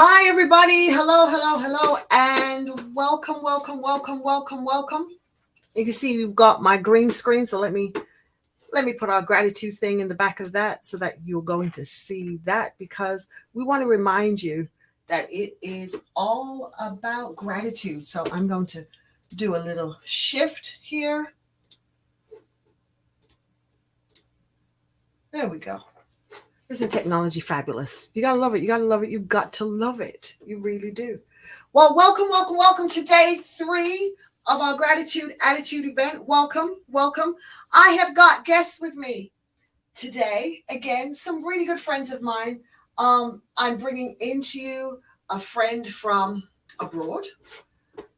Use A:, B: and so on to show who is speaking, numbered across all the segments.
A: Hi, everybody. Hello, hello, hello, and welcome. You can see we've got my green screen, so let me put our gratitude thing in the back of that so that you're going to see that because we want to remind you that it is all about gratitude. So I'm going to do a little shift here. There we go. Isn't technology fabulous? You gotta love it. You gotta love it. You got to love it. You really do. Well, welcome to day 3 of our gratitude attitude event. Welcome. I have got guests with me today. Again, some really good friends of mine. I'm bringing into you a friend from abroad.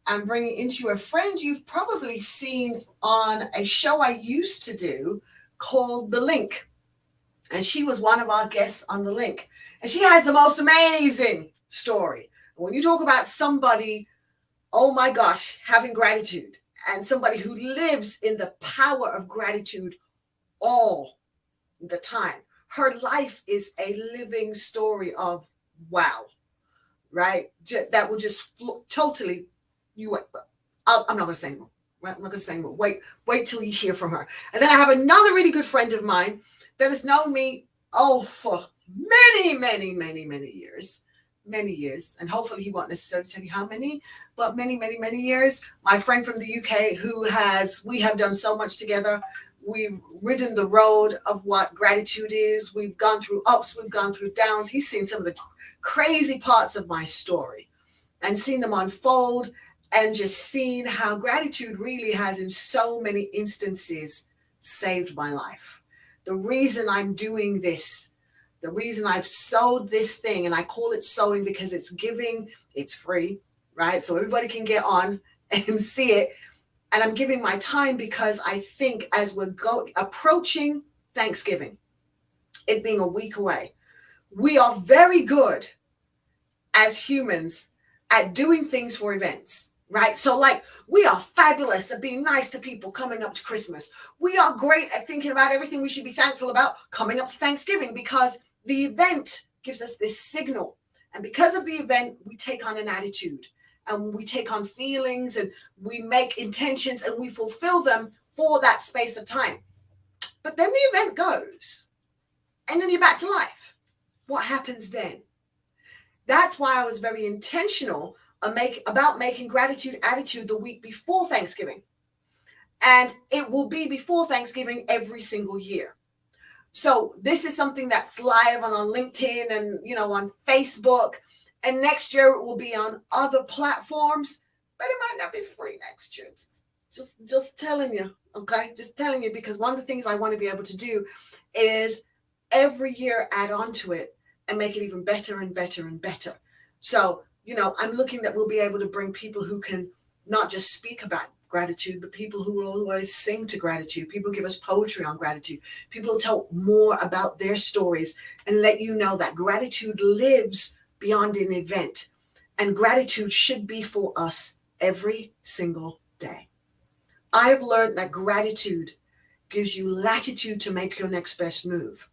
A: I'm bringing into you a friend you've probably seen on a show I used to do called The Link. And she was one of our guests on The Link. And she has the most amazing story. When you talk about somebody, oh my gosh, having gratitude, and somebody who lives in the power of gratitude all the time, her life is a living story of wow, right? That will just totally, I'm not going to say more. Right? I'm not going to say more. Wait till you hear from her. And then I have another really good friend of mine that has known me, for many years. Many years. And hopefully he won't necessarily tell you how many, but many years. My friend from the UK we have done so much together. We've ridden the road of what gratitude is. We've gone through ups, we've gone through downs. He's seen some of the crazy parts of my story and seen them unfold and just seen how gratitude really has in so many instances saved my life. The reason I'm doing this, the reason I've sowed this thing, and I call it sowing because it's giving, it's free, right? So everybody can get on and see it. And I'm giving my time because I think as we're approaching Thanksgiving, it being a week away, we are very good as humans at doing things for events, right? So like we are fabulous at being nice to people coming up to Christmas. We are great at thinking about everything we should be thankful about coming up to Thanksgiving because the event gives us this signal. And because of the event, we take on an attitude and we take on feelings and we make intentions and we fulfill them for that space of time. But then the event goes and then you're back to life. What happens then? That's why I was very intentional about making gratitude attitude the week before Thanksgiving. And it will be before Thanksgiving every single year. So this is something that's live on LinkedIn and, on Facebook. And next year it will be on other platforms, but it might not be free next year. Just telling you, okay? Just telling you, because one of the things I want to be able to do is every year add on to it and make it even better and better and better. So, I'm looking that we'll be able to bring people who can not just speak about gratitude, but people who will always sing to gratitude. People give us poetry on gratitude. People will tell more about their stories and let you know that gratitude lives beyond an event. And gratitude should be for us every single day. I have learned that gratitude gives you latitude to make your next best move.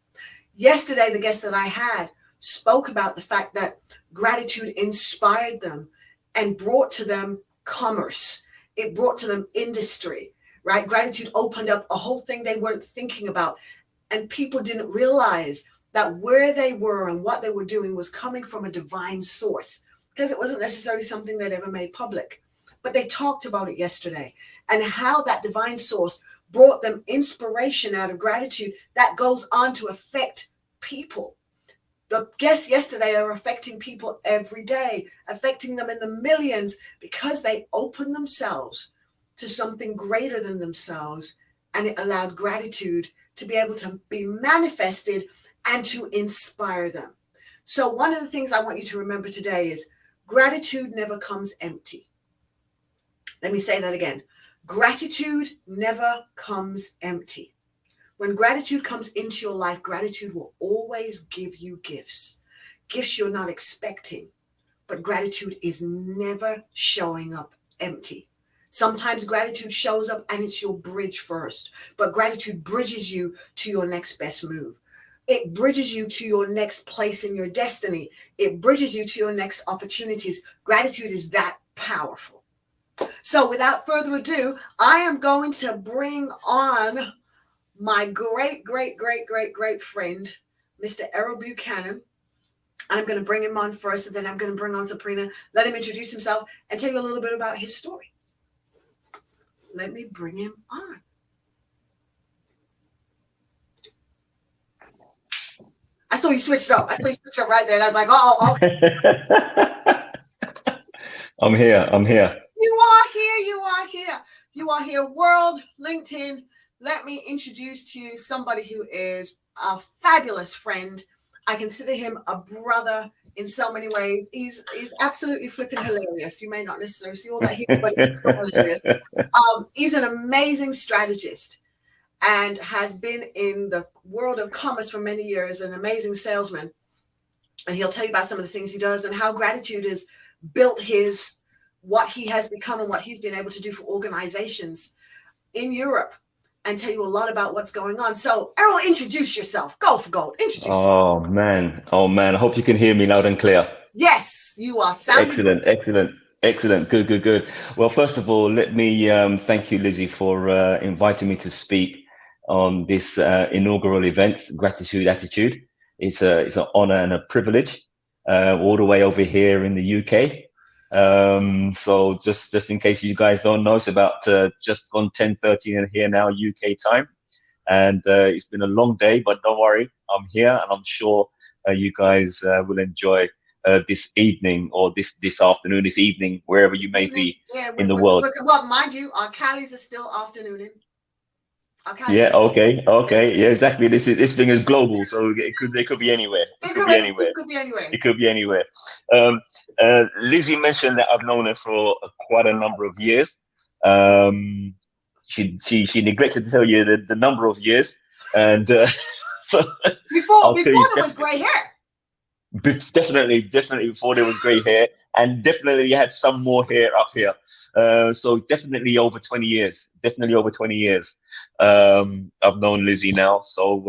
A: Yesterday, the guest that I had spoke about the fact that gratitude inspired them and brought to them commerce. It brought to them industry, right? Gratitude opened up a whole thing they weren't thinking about. And people didn't realize that where they were and what they were doing was coming from a divine source because it wasn't necessarily something they'd ever made public. But they talked about it yesterday and how that divine source brought them inspiration out of gratitude that goes on to affect people. The guests yesterday are affecting people every day, affecting them in the millions because they opened themselves to something greater than themselves, and it allowed gratitude to be able to be manifested and to inspire them. So one of the things I want you to remember today is gratitude never comes empty. Let me say that again. Gratitude never comes empty. When gratitude comes into your life, gratitude will always give you gifts. Gifts you're not expecting, but gratitude is never showing up empty. Sometimes gratitude shows up and it's your bridge first, but gratitude bridges you to your next best move. It bridges you to your next place in your destiny. It bridges you to your next opportunities. Gratitude is that powerful. So without further ado, I am going to bring on my great friend, Mr. Errol Buchanan. I'm going to bring him on first, and then I'm going to bring on Sabrina. Let him introduce himself and tell you a little bit about his story. Let me bring him on. I saw you switched up. Right there. And I was like, oh.
B: I'm here.
A: You are here. World, LinkedIn. Let me introduce to you somebody who is a fabulous friend. I consider him a brother in so many ways. He's absolutely flipping hilarious. You may not necessarily see all that here, but he's so hilarious. He's an amazing strategist and has been in the world of commerce for many years, an amazing salesman. And he'll tell you about some of the things he does and how gratitude has built what he has become and what he's been able to do for organizations in Europe, and tell you a lot about what's going on. So, Errol, introduce yourself. Go for gold. Introduce yourself.
B: Oh man. I hope you can hear me loud and clear.
A: Yes, you are sounding
B: Excellent. Good. Well, first of all, let me thank you, Lizzie, for inviting me to speak on this inaugural event, Gratitude Attitude. It's an honor and a privilege, all the way over here in the UK. So just in case you guys don't know, it's about just gone 10:30 in here now, UK time. And it's been a long day, but don't worry, I'm here, and I'm sure you guys will enjoy this evening, or this afternoon, this evening, wherever you may be in the world.
A: Well, mind you, our Callies are still afternooning.
B: Yeah. Okay. Yeah. Exactly. This thing is global, so it could be anywhere. It could be anywhere. Lizzie mentioned that I've known her for quite a number of years. She neglected to tell you the number of years, and so
A: before there was grey hair.
B: Definitely before there was grey hair, and definitely had some more hair up here. So definitely over 20 years. I've known Lizzie now. So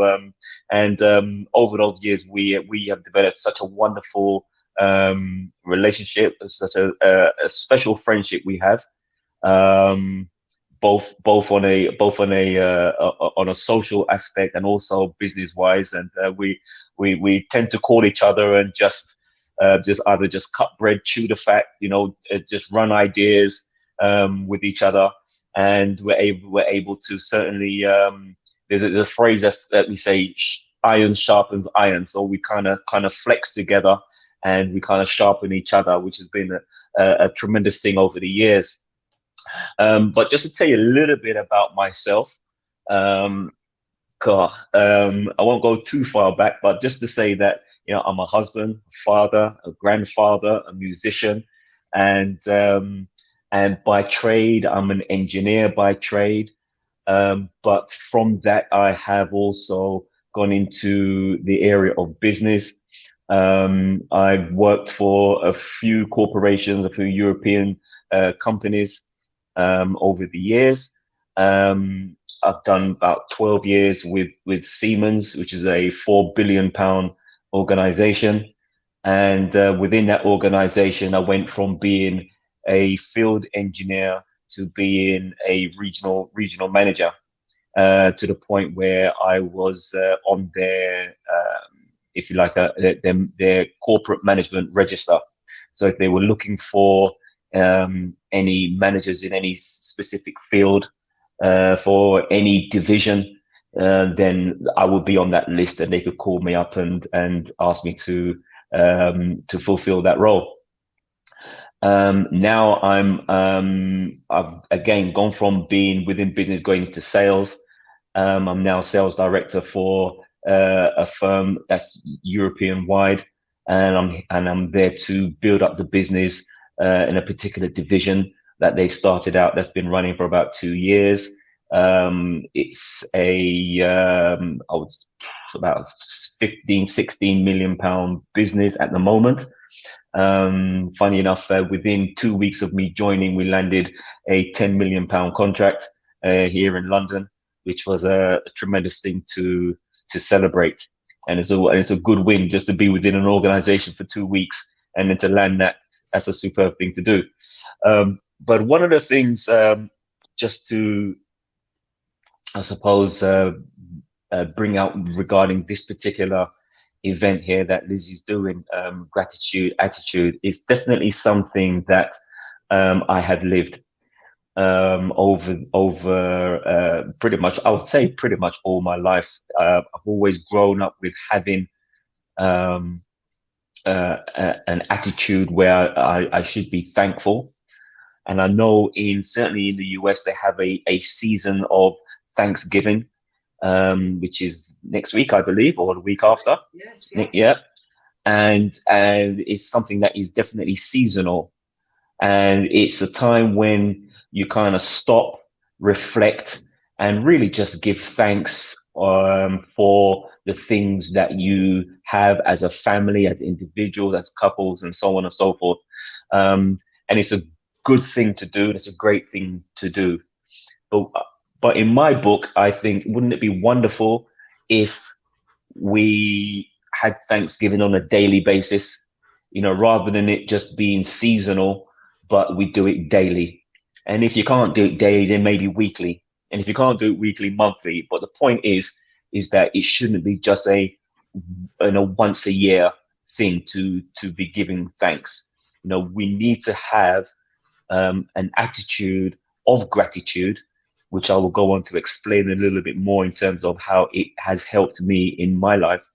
B: over those years, we have developed such a wonderful relationship, such a special friendship we have. Both on a social aspect and also business wise, and we tend to call each other and just either just cut bread, chew the fat, just run ideas with each other, and we're able to certainly there's a phrase that we say, iron sharpens iron, so we kind of flex together and we kind of sharpen each other, which has been a tremendous thing over the years. But just to tell you a little bit about myself, I won't go too far back, but just to say that, I'm a husband, a father, a grandfather, a musician, and by trade, I'm an engineer by trade. But from that, I have also gone into the area of business. I've worked for a few corporations, a few European companies over the years. I've done about 12 years with Siemens, which is a £4 billion organization. And within that organization, I went from being a field engineer to being a regional manager, to the point where I was on their, if you like, their corporate management register. So if they were looking for any managers in any specific field for any division, then I would be on that list, and they could call me up and ask me to fulfill that role. Now I've again gone from being within business going into sales. I'm now sales director for a firm that's European wide, and I'm there to build up the business in a particular division that they started out, that's been running for about 2 years. It's about 15-16 million pound business at the moment. Funny enough, within 2 weeks of me joining, we landed a 10 million pound contract here in London, which was a tremendous thing to celebrate. and it's a good win just to be within an organization for 2 weeks and then to land that. That's a superb thing to do. But one of the things, just to, I suppose, bring out regarding this particular event here that Lizzie's doing, gratitude attitude, is definitely something that I have lived over pretty much, I would say pretty much all my life. I've always grown up with having um, an attitude where I should be thankful. And I know certainly in the US, they have a season of Thanksgiving, which is next week, I believe, or the week after.
A: Yes, yes.
B: Yeah. And it's something that is definitely seasonal. And it's a time when you kind of stop, reflect, and really just give thanks for the things that you have as a family, as individuals, as couples, and so on and so forth. And it's a good thing to do. And it's a great thing to do. But, but in my book, I think, wouldn't it be wonderful if we had Thanksgiving on a daily basis, rather than it just being seasonal, but we do it daily. And if you can't do it daily, then maybe weekly. And if you can't do it weekly, monthly. But the point is that it shouldn't be just a once a year thing to be giving thanks. We need to have an attitude of gratitude, which I will go on to explain a little bit more in terms of how it has helped me in my life.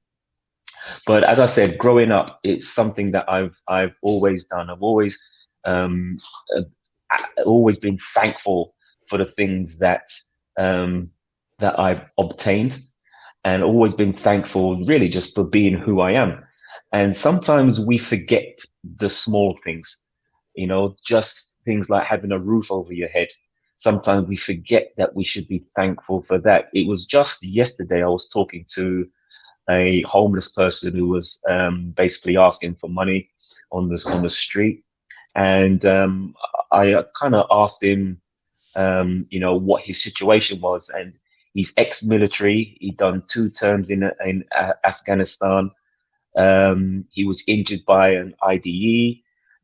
B: But as I said, growing up, it's something that I've always done. I've um, uh, always been thankful for the things that I've obtained, and always been thankful really just for being who I am. And sometimes we forget the small things, just things like having a roof over your head. Sometimes we forget that we should be thankful for that. It was just yesterday I was talking to a homeless person who was basically asking for money on the street, and I kind of asked him, what his situation was, and he's ex-military. He'd done 2 terms in Afghanistan. He was injured by an IDE,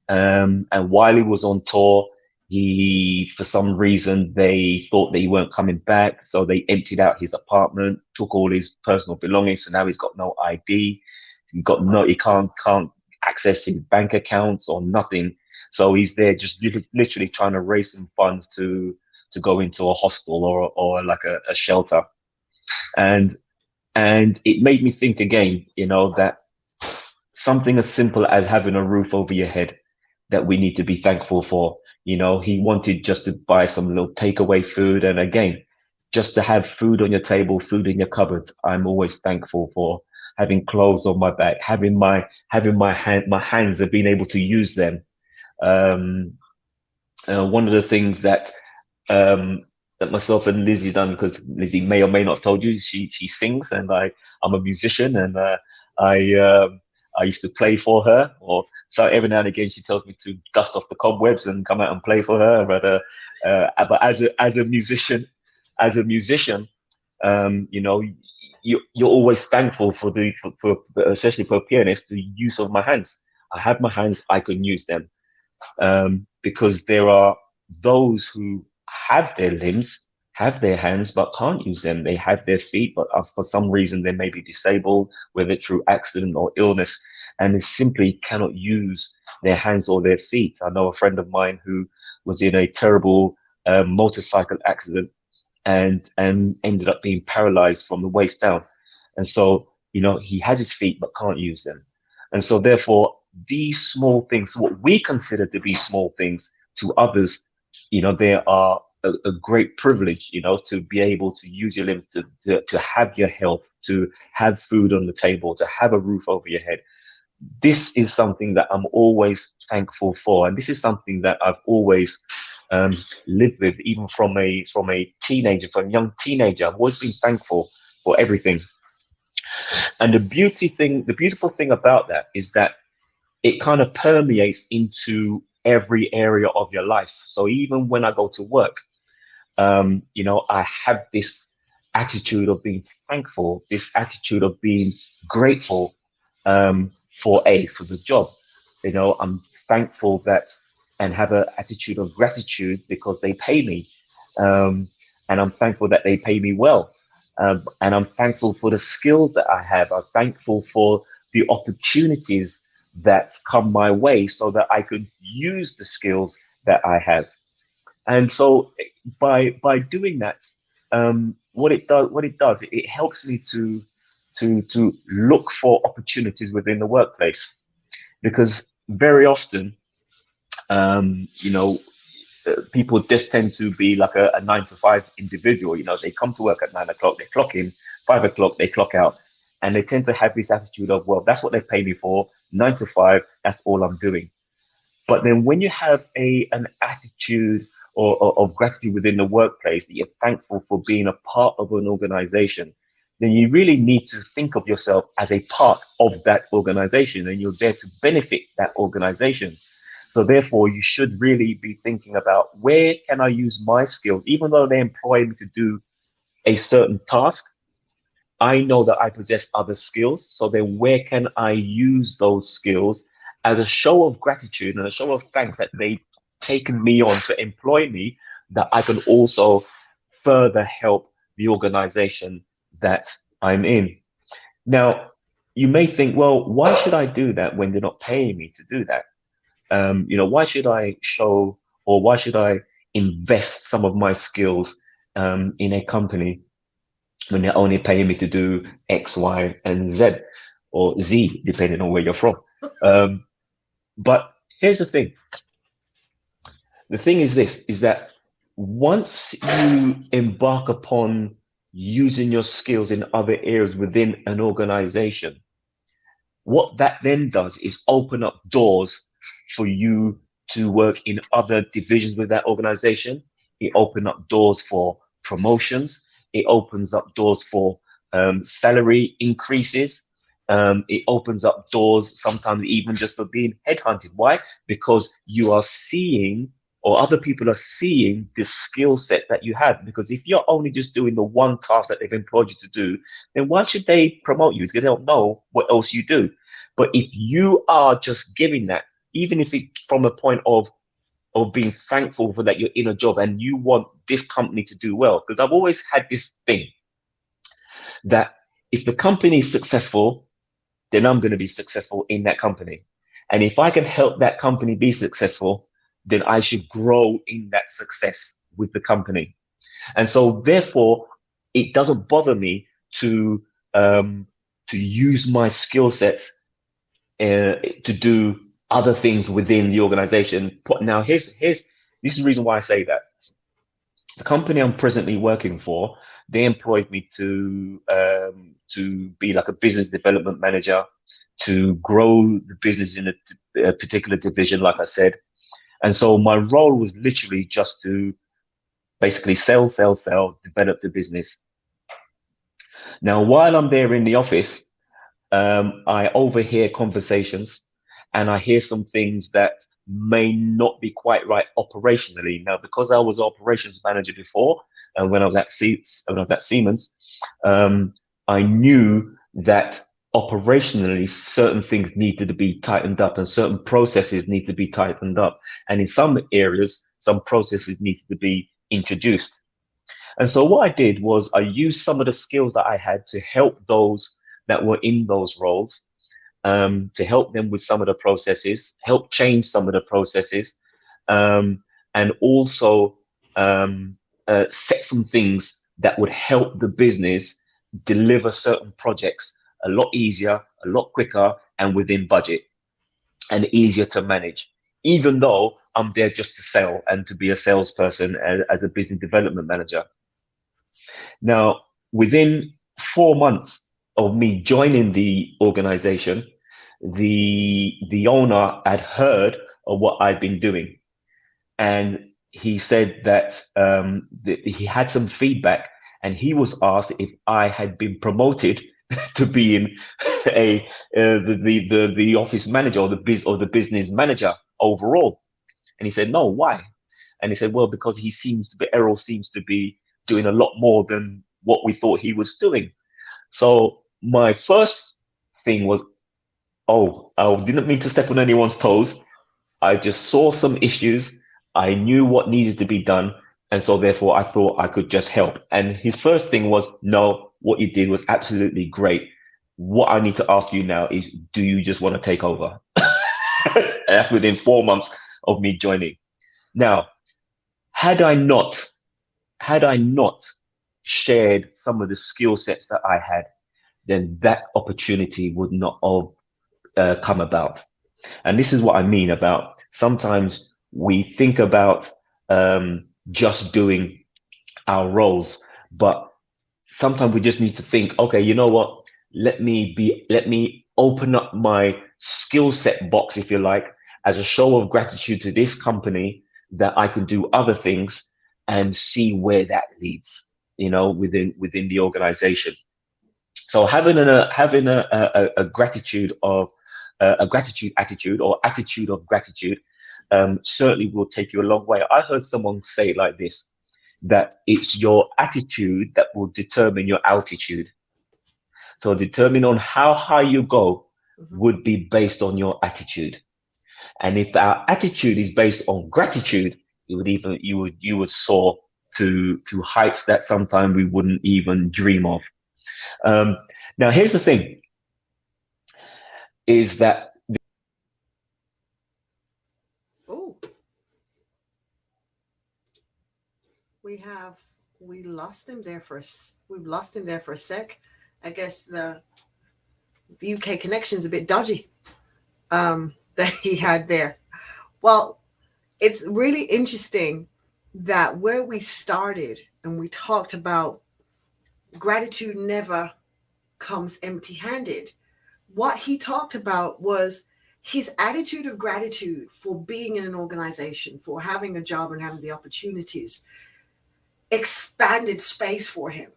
B: and while he was on tour, for some reason, they thought that he weren't coming back, so they emptied out his apartment, took all his personal belongings. So now he's got no ID. He can't access his bank accounts or nothing. So he's there just literally trying to raise some funds to go into a hostel or like a shelter. And it made me think again, that something as simple as having a roof over your head, that we need to be thankful for. He wanted just to buy some little takeaway food. And again, just to have food on your table, food in your cupboards, I'm always thankful for. Having clothes on my back, having my hands and being able to use them. One of the things that myself and Lizzie done, because Lizzie may or may not have told you, she sings, and I'm a musician, and I I used to play for her, or so every now and again she tells me to dust off the cobwebs and come out and play for her. But as a musician, as a musician, you know, you're always thankful for especially for a pianist, the use of my hands. I have my hands, I can use them, because there are those who have their limbs, have their hands, but can't use them. They have their feet, but for some reason they may be disabled, whether it's through accident or illness, and they simply cannot use their hands or their feet. I know a friend of mine who was in a terrible motorcycle accident and ended up being paralyzed from the waist down. And so, you know, he has his feet but can't use them. And so therefore, these small things, what we consider to be small things, to others, you know, they are a great privilege, you know, to be able to use your limbs, to have your health, to have food on the table, to have a roof over your head. This is something that I'm always thankful for, and this is something that I've always lived with, even from a teenager, from a young teenager. I've always been thankful for everything. And the beautiful thing about that is that it kind of permeates into every area of your life. So even when I go to work, you know, I have this attitude of being thankful, this attitude of being grateful for the job. I'm thankful that and have an attitude of gratitude because they pay me. Um, and I'm thankful that they pay me well. And I'm thankful for the skills that I have. I'm thankful for the opportunities that come my way so that I could use the skills that I have. And so by doing that, what it does, it helps me to look for opportunities within the workplace because very often, um, you know, people just tend to be like a 9 to 5 individual. They come to work at 9 o'clock, they clock in, 5 o'clock, they clock out. And they tend to have this attitude of, well, that's what they pay me for, 9 to 5, that's all I'm doing. But then when you have an attitude of gratitude within the workplace, that you're thankful for being a part of an organization, then you really need to think of yourself as a part of that organization and you're there to benefit that organization. So therefore, you should really be thinking about where can I use my skills, even though they employ me to do a certain task. I know that I possess other skills. So then where can I use those skills as a show of gratitude and a show of thanks that they've taken me on to employ me, that I can also further help the organization that I'm in. Now, you may think, well, why should I do that when they're not paying me to do that? Why should I show or why should I invest some of my skills in a company when they're only paying me to do X, Y, and Z or Z, depending on where you're from. Um, but here's the thing. The thing is this, is that once you embark upon using your skills in other areas within an organization, what that then does is open up doors for you to work in other divisions with that organization. It opens up doors for promotions. It opens up doors for salary increases. It opens up doors sometimes even just for being headhunted. Why? Because you are seeing or other people are seeing the skill set that you have. Because if you're only just doing the one task that they've employed you to do, then why should they promote you? Because they don't know what else you do. But if you are just giving that, even if it's from a point of being thankful for that you're in a job and you want this company to do well, because I've always had this thing that if the company is successful, then I'm going to be successful in that company. And if I can help that company be successful, then I should grow in that success with the company. And so therefore, it doesn't bother me um, to use my skill sets to do other things within the organization. Now, this is the reason why I say that. The company I'm presently working for, they employed me to be like a business development manager, to grow the business in a particular division, like I said. And so my role was literally just to basically sell, develop the business. Now, while I'm there in the office, I overhear conversations and I hear some things that may not be quite right operationally. Now, because I was operations manager before, and when I was at Siemens, I knew that operationally certain things needed to be tightened up and certain processes need to be tightened up. And in some areas, some processes needed to be introduced. And so what I did was I used some of the skills that I had to help those that were in those roles, to help them with some of the processes, help change some of the processes, and also set some things that would help the business deliver certain projects a lot easier, a lot quicker, and within budget, and easier to manage, even though I'm there just to sell and to be a salesperson as a business development manager. Now, within 4 months of me joining the organization, the owner had heard of what I'd been doing, and he said that he had some feedback, and he was asked if I had been promoted to being the office manager or the business manager overall. And he said, no, why? And he said, well, because Errol seems to be doing a lot more than what we thought he was doing. So my first thing was, oh, I didn't mean to step on anyone's toes. I just saw some issues. I knew what needed to be done. And so therefore I thought I could just help. And his first thing was, no, what you did was absolutely great. What I need to ask you now is, do you just want to take over? That's within 4 months of me joining. Now, had I not, had I not shared some of the skill sets that I had, then that opportunity would not have come about. And this is what I mean about sometimes we think about just doing our roles, but sometimes we just need to think, okay, you know what? Let me open up my skill set box, if you like, as a show of gratitude to this company that I can do other things and see where that leads, within the organization. So having a gratitude of a gratitude attitude or attitude of gratitude certainly will take you a long way. I heard someone say it like this, that it's your attitude that will determine your altitude. So determine on how high you go would be based on your attitude. And if our attitude is based on gratitude, you would soar to heights that sometimes we wouldn't even dream of. Um, Now, here's the thing: is that
A: Oh, we lost him there we've lost him there for a sec. I guess the UK connection's a bit dodgy. That he had there. Well, it's really interesting that where we started and we talked about gratitude never comes empty handed. What he talked about was his attitude of gratitude for being in an organization, for having a job and having the opportunities, expanded space for him.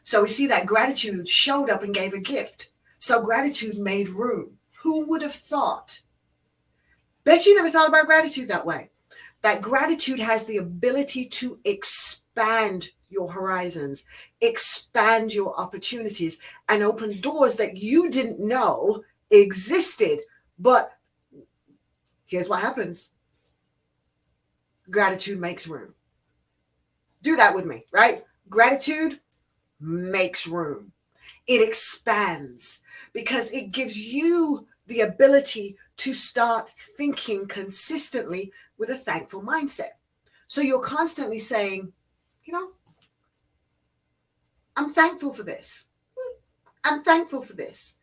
A: So we see that gratitude showed up and gave a gift. So gratitude made room. Who would have thought? Bet you never thought about gratitude that way. That gratitude has the ability to expand your horizons, expand your opportunities, and open doors that you didn't know existed. But here's what happens: gratitude makes room. Do that with me, right? Gratitude makes room. It expands because it gives you the ability to start thinking consistently with a thankful mindset. So you're constantly saying, you know, I'm thankful for this. I'm thankful for this.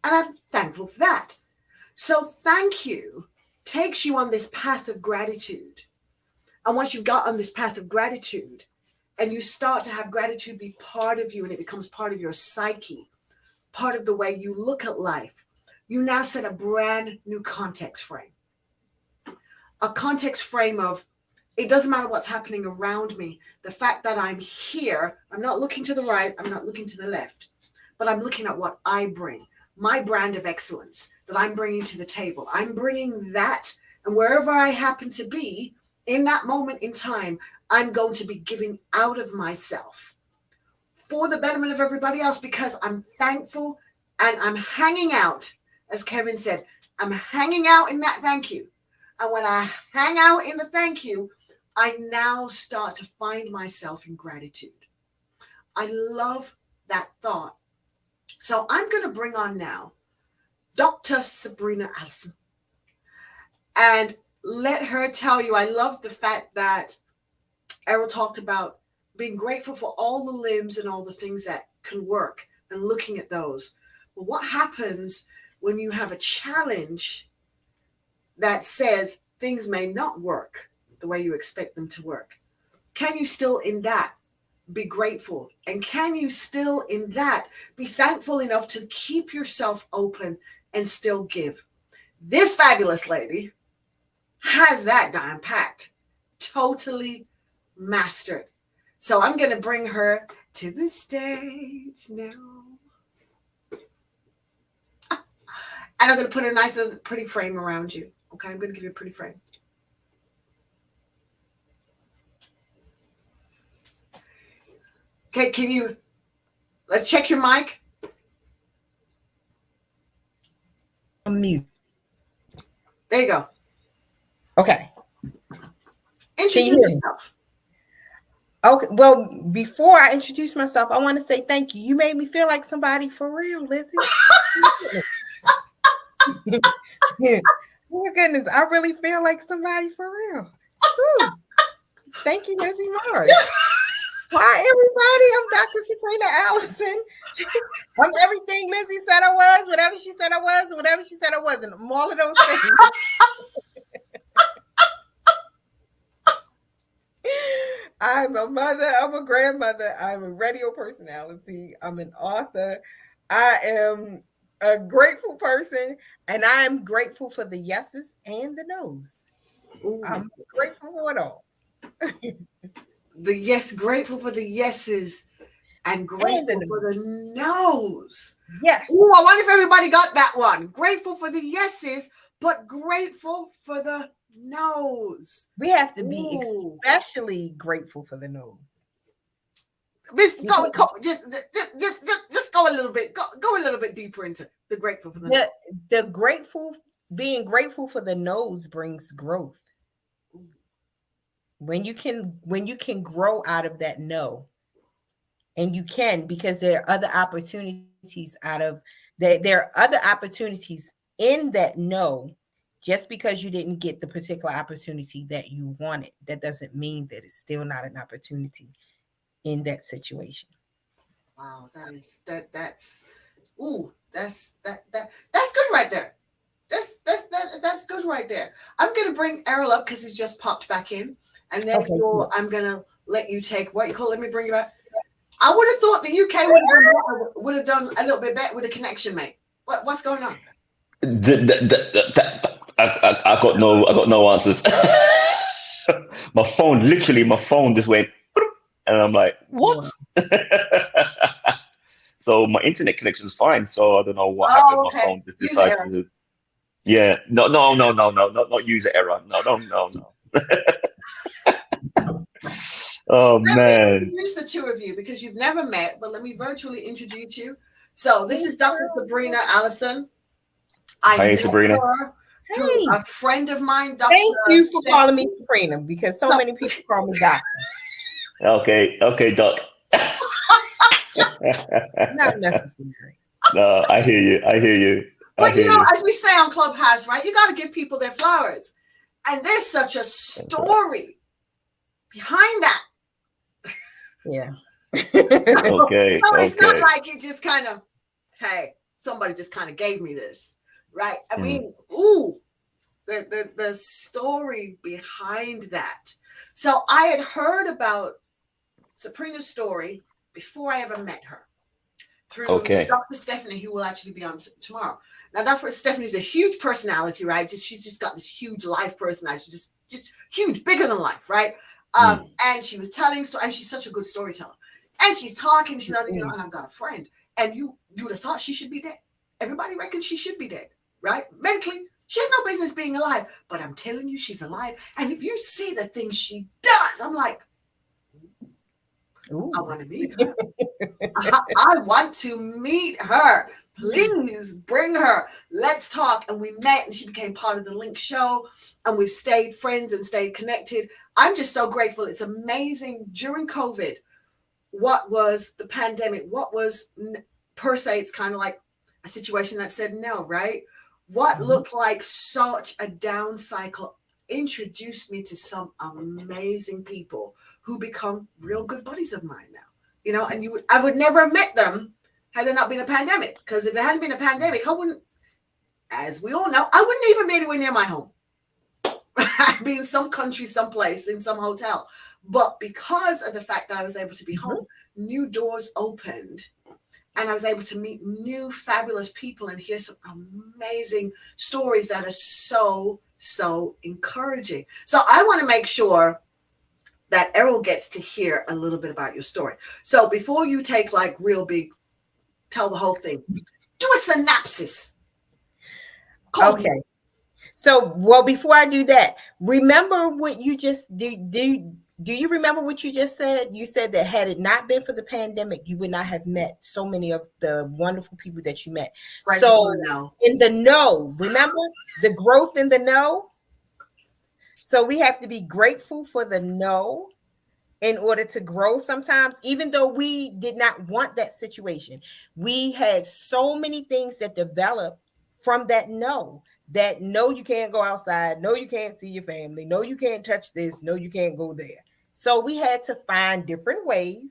A: And I'm thankful for that. So thank you takes you on this path of gratitude. And once you've got on this path of gratitude and you start to have gratitude be part of you and it becomes part of your psyche, part of the way you look at life, you now set a brand new context frame. A context frame of, it doesn't matter what's happening around me. The fact that I'm here, I'm not looking to the right, I'm not looking to the left, but I'm looking at what I bring, my brand of excellence that I'm bringing to the table. I'm bringing that, and wherever I happen to be in that moment in time, I'm going to be giving out of myself for the betterment of everybody else because I'm thankful and I'm hanging out, as Kevin said, I'm hanging out in that thank you. And when I hang out in the thank you, I now start to find myself in gratitude. I love that thought. So I'm going to bring on now Dr. Sabrina Allison and let her tell you. I love the fact that Errol talked about being grateful for all the limbs and all the things that can work and looking at those. Well, what happens when you have a challenge that says things may not work the way you expect them to work? Can you still in that be grateful? And can you still in that be thankful enough to keep yourself open and still give? This fabulous lady has that down packed, totally mastered. So I'm going to bring her to the stage now. And I'm going to put a nice little pretty frame around you. Okay, I'm going to give you a pretty frame. Okay, can you let's check your mic?
C: Mute.
A: There you go.
C: Okay. Can you
A: Introduce
C: hear me?
A: yourself.
C: Okay. Well, before I introduce myself, I want to say thank you. You made me feel like somebody for real, Lizzie. Oh my goodness, I really feel like somebody for real. Whew. Thank you, Lizzie Mars. Hi, everybody. I'm Dr. Sabrina Allison. I'm everything Lizzie said I was, whatever she said I was, whatever she said I wasn't. I'm all of those things. I'm a mother, I'm a grandmother, I'm a radio personality, I'm an author. I am a grateful person, and I am grateful for the yeses and the nos.
A: Ooh,
C: I'm grateful for it all.
A: the yes, grateful for the yeses and
C: And the
A: grateful for
C: nos.
A: the no's.
C: Yes.
A: Ooh, I wonder if everybody got that one. Grateful for the yeses, but grateful for the no's.
C: We have to be
A: Ooh.
C: especially grateful for the nos.
A: Just go a little bit. Go a little bit deeper into the grateful for the no.
C: The grateful, being grateful for the no's brings growth. When you can grow out of that no, and you can, because there are other opportunities out of there are other opportunities in that no. Just because you didn't get the particular opportunity that you wanted, that doesn't mean that it's still not an opportunity in that situation.
A: Wow, that's that's good right there. That's good right there. I'm gonna bring Errol up because he's just popped back in, and then
C: Okay, cool.
A: I'm gonna let you take what you call. Let me bring you up. I would have thought the UK would have done a little bit better with a connection, mate. What's going on?
B: I got no answers. My phone just went, and I'm like, what? So my internet connection is fine. So I don't know what happened. My
A: Okay.
B: phone just decided to. Yeah, not user error. No. Oh
A: Let me
B: man.
A: introduce the two of you because you've never met, but let me virtually introduce you. So this is Dr. Sabrina Allison. I
B: Hey,
A: met
B: Sabrina.
A: her through a friend of mine, Dr.
C: Thank you for calling me Sabrina, because so many people call me doctor.
B: Okay, Doc.
C: Not necessary.
B: No, I hear you.
A: But you know, as we say on Clubhouse, right? You got to give people their flowers, and there's such a story behind that.
C: Yeah.
B: Okay.
A: So it's not like it just kind of, hey, somebody just kind of gave me this, right? I mean, the story behind that. So I had heard about Sabrina's story before I ever met her through Dr. Stephanie, who will actually be on tomorrow. Now, Dr. Stephanie's a huge personality, right? She's just got this huge life personality, just huge, bigger than life, right? And she was telling stories, and she's such a good storyteller. And she's talking, she's like, you know, and I've got a friend, and you would have thought she should be dead. Everybody reckons she should be dead, right? Mentally, she has no business being alive, but I'm telling you, she's alive. And if you see the things she does, I'm like, I want to meet her. I want to meet her. Please bring her. Let's talk. And we met, and she became part of the Link Show, and we've stayed friends and stayed connected. I'm just so grateful. It's amazing. During COVID, what was the pandemic? What was, per se, it's kind of like a situation that said no, right? What looked like such a down cycle introduced me to some amazing people who become real good buddies of mine now. You know, and I would never have met them had there not been a pandemic. Because if there hadn't been a pandemic, I wouldn't, as we all know, I wouldn't even be anywhere near my home. I'd be in some country, someplace, in some hotel. But because of the fact that I was able to be home, new doors opened, and I was able to meet new fabulous people and hear some amazing stories that are so encouraging. So I want to make sure that Errol gets to hear a little bit about your story. So before you take like real big, tell the whole thing, do a synopsis.
C: Okay. So, well, before I do that, remember what you just do Do you remember what you just said? You said that had it not been for the pandemic, you would not have met so many of the wonderful people that you met.
A: Grateful for
C: So,
A: the no.
C: in the no, remember the growth in the no? So, we have to be grateful for the no in order to grow sometimes, even though we did not want that situation. We had so many things that developed from that no. That no, you can't go outside. No, you can't see your family. No, you can't touch this. No, you can't go there. So we had to find different ways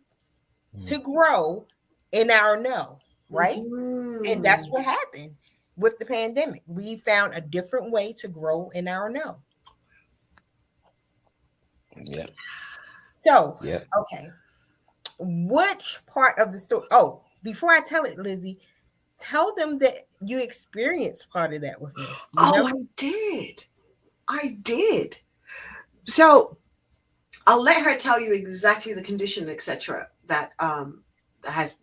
B: Mm.
C: to grow in our no, right? And that's
A: Mhm.
C: what happened with the pandemic. We found a different way to grow in our no.
B: Yeah.
C: So,
B: Yeah.
C: okay, which part of the story? Oh, before I tell it, Lizzie, tell them that you experienced part of that with me.
A: Oh,
C: Remember?
A: I did. I did. So I'll let her tell you exactly the condition, etc. That has.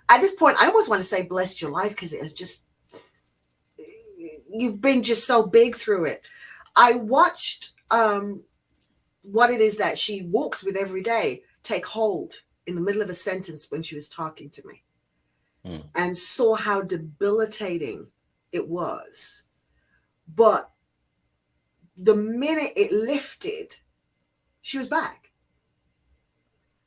A: At this point, I almost want to say blessed your life because it has just you've been just so big through it. I watched what it is that she walks with every day take hold in the middle of a sentence when she was talking to me,
B: Mm.
A: and saw how debilitating it was. But the minute it lifted, she was back.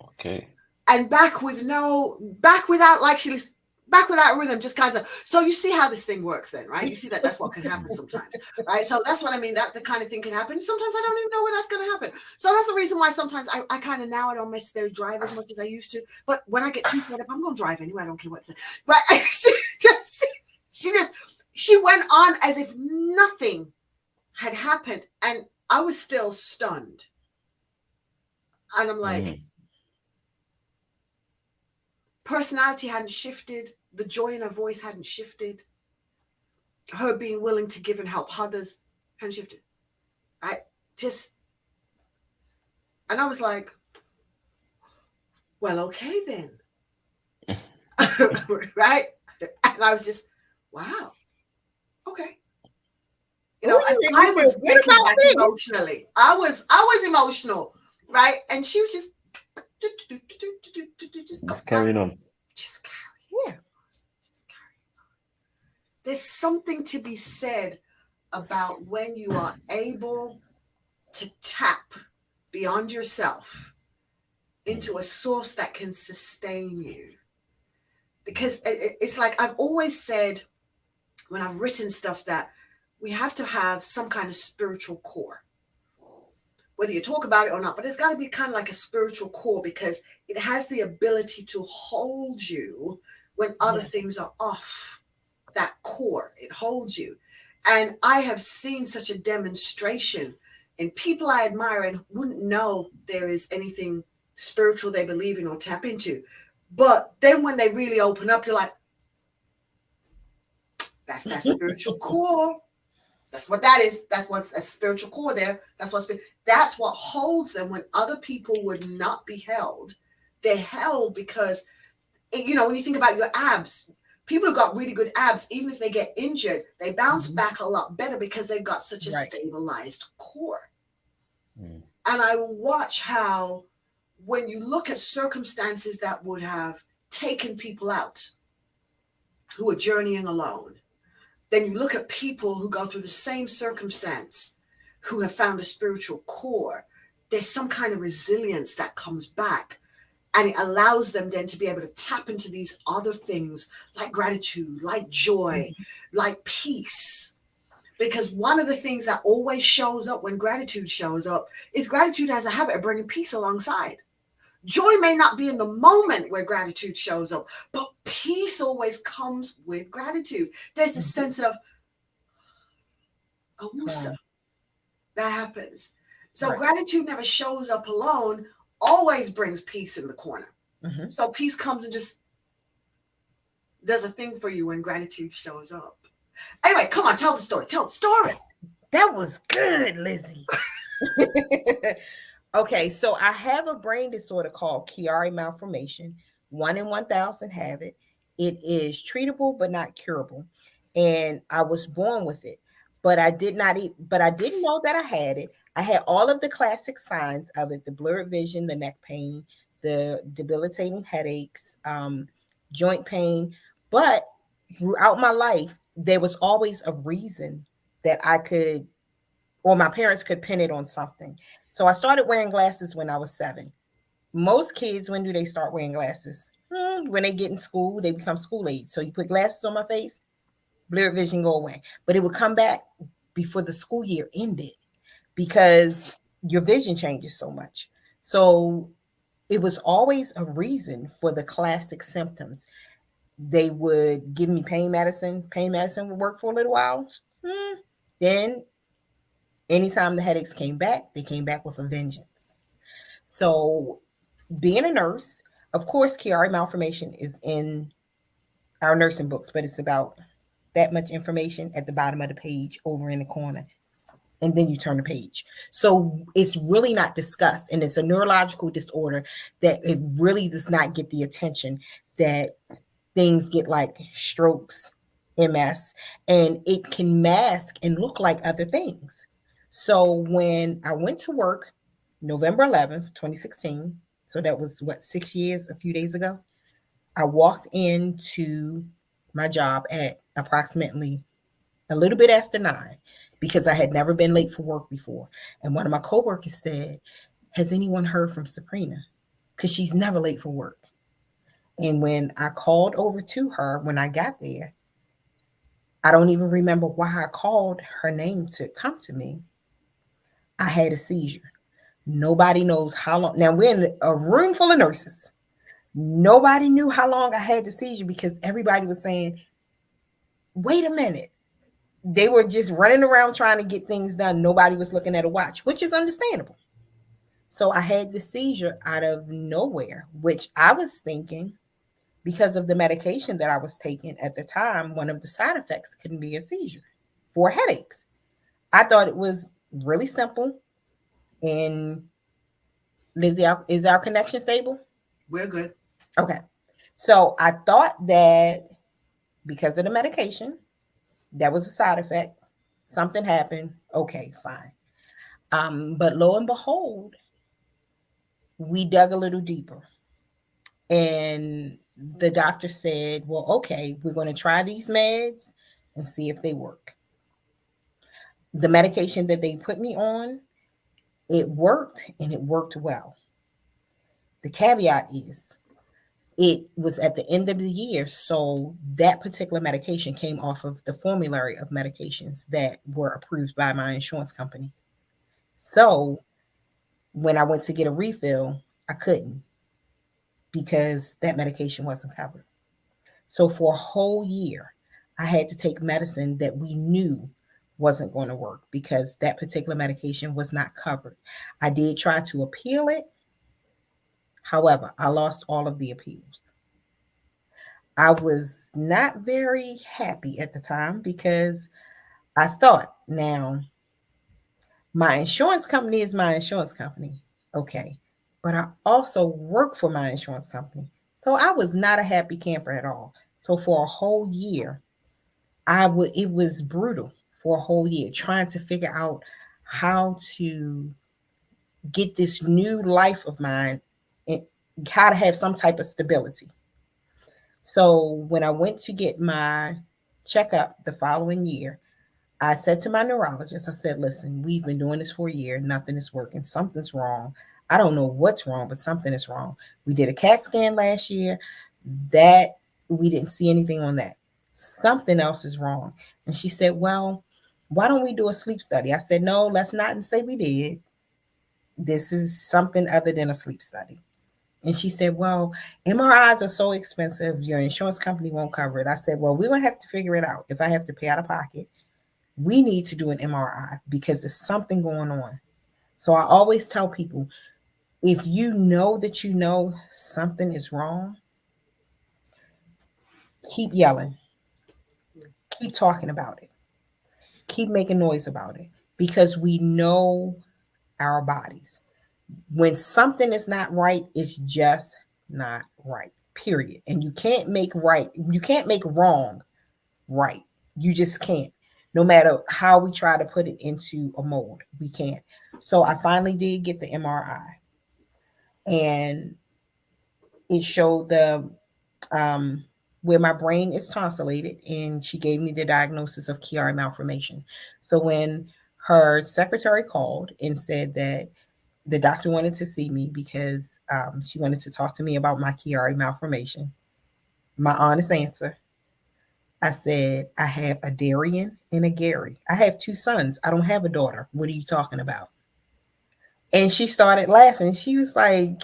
B: Okay.
A: And back with no, back without, like she was back without rhythm, just kind of. So you see how this thing works then, right? You see that that's what can happen
B: Mm.
A: sometimes, right? So that's what I mean, that the kind of thing can happen. Sometimes I don't even know when that's going to happen. So that's the reason why sometimes I kind of, now I don't necessarily drive as much as I used to. But when I get too fed up, I'm going to drive anyway. I don't care what's right. She just, she went on as if nothing had happened. And I was still stunned. And I'm like,
B: Mm.
A: personality hadn't shifted. The joy in her voice hadn't shifted. Her being willing to give and help others hadn't shifted. I just, and I was like, well, okay then. Right? And I was just, wow, okay. You know,
C: Oh,
A: and
C: you make me
A: I
C: feel
A: was
C: good
A: taken
C: about
A: back
C: this.
A: emotionally. I was emotional, right? And she was just
B: Just carrying on.
A: just carry,
C: Yeah.
A: just carry. There's something to be said about when you are able to tap beyond yourself
B: Mm.
A: into a source that can sustain you. Because it's like I've always said when I've written stuff that we have to have some kind of spiritual core, whether you talk about it or not, but it's got to be kind of like a spiritual core because it has the ability to hold you when other
C: Yeah.
A: things are off. That core, it holds you. And I have seen such a demonstration in people I admire and wouldn't know there is anything spiritual they believe in or tap into. But then when they really open up, you're like, that's that spiritual core. That's what that is. That's what's a spiritual core there. That's what holds them when other people would not be held. They're held because, you know, when you think about your abs, people who got really good abs, even if they get injured, they bounce
C: Mhm.
A: back a lot better because they've got such a
C: Right.
A: stabilized core.
B: Mm.
A: And I watch how when you look at circumstances that would have taken people out who are journeying alone, then you look at people who go through the same circumstance who have found a spiritual core. There's some kind of resilience that comes back, and it allows them then to be able to tap into these other things like gratitude, like joy,
C: Mhm.
A: like peace. Because one of the things that always shows up when gratitude shows up is gratitude has a habit of bringing peace alongside. Joy may not be in the moment where gratitude shows up, but peace always comes with gratitude. There's a
C: Mhm.
A: sense of a
C: Wow.
A: woosa that happens. So
C: Right.
A: gratitude never shows up alone, always brings peace in the corner.
C: Mhm.
A: So peace comes and just does a thing for you when gratitude shows up. Anyway, come on, tell the story. Tell the story.
C: That was good, Lizzie. Okay, so I have a brain disorder called Chiari malformation. 1 in 1,000 have it. It is treatable but not curable, and I was born with it. but I did not eat, but I didn't know that I had it. I had all of the classic signs of it: the blurred vision, the neck pain, the debilitating headaches, joint pain. But throughout my life, there was always a reason that I could, or my parents could pin it on something. So I started wearing glasses when I was 7. Most kids, when do they start wearing glasses? When they get in school, they become school age. So you put glasses on my face, blurred vision go away. But it would come back before the school year ended because your vision changes so much. So it was always a reason for the classic symptoms. They would give me pain medicine. Pain medicine would work for a little while. Then, anytime the headaches came back, they came back with a vengeance. So, being a nurse, of course, Chiari malformation is in our nursing books, but it's about that much information at the bottom of the page over in the corner. And then you turn the page. So it's really not discussed. And it's a neurological disorder that it really does not get the attention that things get, like strokes, MS, and it can mask and look like other things. So when I went to work November 11th, 2016, so that was what, 6 years, a few days ago, I walked into my job at approximately a little bit after 9 because I had never been late for work before. And one of my coworkers said, "Has anyone heard from Sabrina? Because she's never late for work." And when I called over to her when I got there, I don't even remember why I called her name to come to me. I had a seizure. Nobody knows how long. Now we're in a room full of nurses. Nobody knew how long I had the seizure because everybody was saying, "Wait a minute." They were just running around trying to get things done. Nobody was looking at a watch, which is understandable. So I had the seizure out of nowhere, which I was thinking because of the medication that I was taking at the time, one of the side effects couldn't be a seizure for headaches. I thought it was really simple. And Lizzie, is our connection stable?
A: We're good.
C: Okay. So I thought that because of the medication, that was a side effect. Something happened. Okay, fine. But lo and behold, we dug a little deeper. And the doctor said, "Well, okay, we're going to try these meds and see if they work." The medication that they put me on, it worked and it worked well. The caveat is it was at the end of the year. So that particular medication came off of the formulary of medications that were approved by my insurance company. So when I went to get a refill, I couldn't because that medication wasn't covered. So for a whole year, I had to take medicine that we knew wasn't going to work because that particular medication was not covered. I did try to appeal it. However, I lost all of the appeals. I was not very happy at the time because I thought, now, my insurance company is my insurance company. Okay. But I also work for my insurance company. So I was not a happy camper at all. So for a whole year, it was brutal for a whole year trying to figure out how to get this new life of mine and how to have some type of stability. So when I went to get my checkup the following year, I said to my neurologist, I said, "Listen, we've been doing this for a year. Nothing is working. Something's wrong. I don't know what's wrong, but something is wrong. We did a CAT scan last year. That we didn't see anything on that. Something else is wrong." And she said, "Well, why don't we do a sleep study?" I said, "No, let's not say we did. This is something other than a sleep study." And she said, "Well, MRIs are so expensive. Your insurance company won't cover it." I said, "Well, we're going to have to figure it out. If I have to pay out of pocket, we need to do an MRI because there's something going on." So I always tell people, if you know something is wrong, keep yelling, keep talking about it, keep making noise about it because we know our bodies. When something is not right, it's just not right, period. And you can't make wrong right. You just can't. No matter how we try to put it into a mold, we can't. So I finally did get the MRI, and it showed the um, where my brain is tonsillated, and she gave me the diagnosis of Chiari malformation. So when her secretary called and said that the doctor wanted to see me because she wanted to talk to me about my Chiari malformation, my honest answer, I said, I have a Darian and a Gary. I have two sons. I don't have a daughter. What are you talking about? And she started laughing. She was like,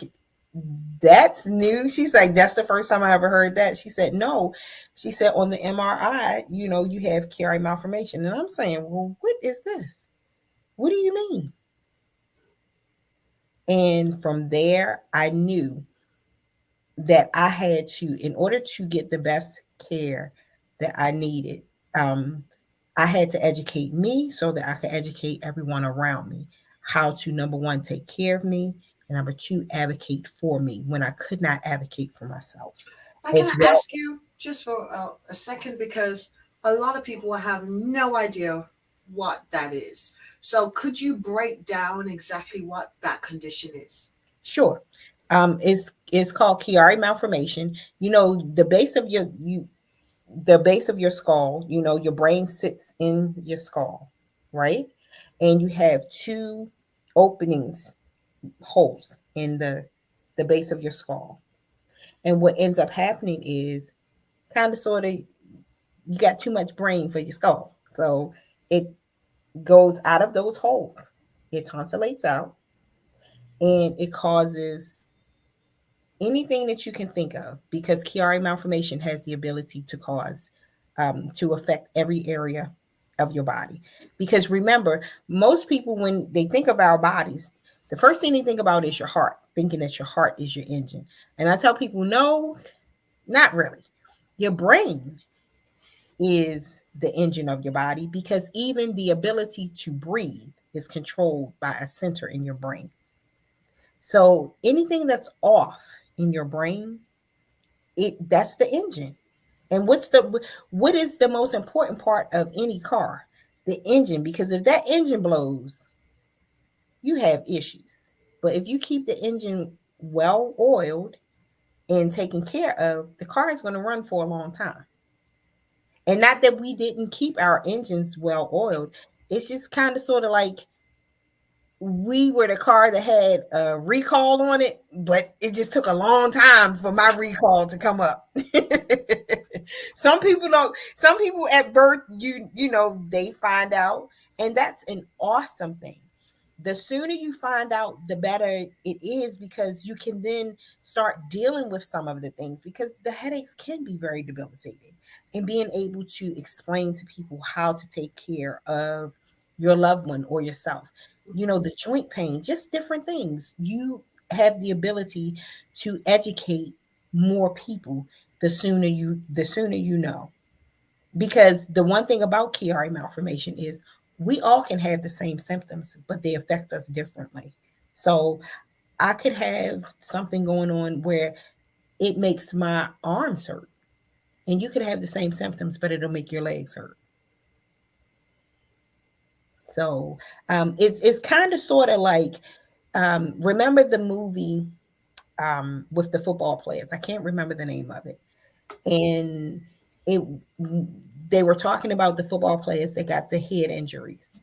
C: that's new. She's like, that's the first time I ever heard that. She said, no. She said, on the MRI, you have Chiari malformation. And I'm saying, well, what is this? What do you mean? And from there, I knew that I had to, in order to get the best care that I needed, um, I had to educate me so that I could educate everyone around me how to, number one, take care of me, and number two, advocate for me when I could not advocate for myself
A: Now, can
C: as
A: I
C: well.
A: ask you just for a second, because a lot of people have no idea what that is. So, could you break down exactly what that condition is?
C: Sure. It's called Chiari malformation. The base of your skull, your brain sits in your skull, right? And you have two openings, holes in the base of your skull. And what ends up happening is kind of sort of you got too much brain for your skull. So it goes out of those holes. It tonsillates out, and it causes anything that you can think of, because Chiari malformation has the ability to cause to affect every area of your body. Because remember, most people, when they think of our bodies, the first thing they think about is your heart, thinking that your heart is your engine. And I tell people, no, not really. Your brain is the engine of your body, because even the ability to breathe is controlled by a center in your brain. So anything that's off in your brain, that's the engine. And what is the most important part of any car? The engine, because if that engine blows, you have issues. But if you keep the engine well oiled and taken care of, the car is going to run for a long time. And not that we didn't keep our engines well oiled. It's just kind of sort of like we were the car that had a recall on it, but it just took a long time for my recall to come up. Some people at birth, they find out, and that's an awesome thing. The sooner you find out, the better it is, because you can then start dealing with some of the things, because the headaches can be very debilitating. And being able to explain to people how to take care of your loved one or yourself, the joint pain, just different things. You have the ability to educate more people the sooner you know. Because the one thing about Chiari malformation is we all can have the same symptoms, but they affect us differently. So I could have something going on where it makes my arms hurt, and you could have the same symptoms, but it'll make your legs hurt. So it's kind of sort of like, remember the movie with the football players? I can't remember the name of it. And it they were talking about the football players that got the head injuries.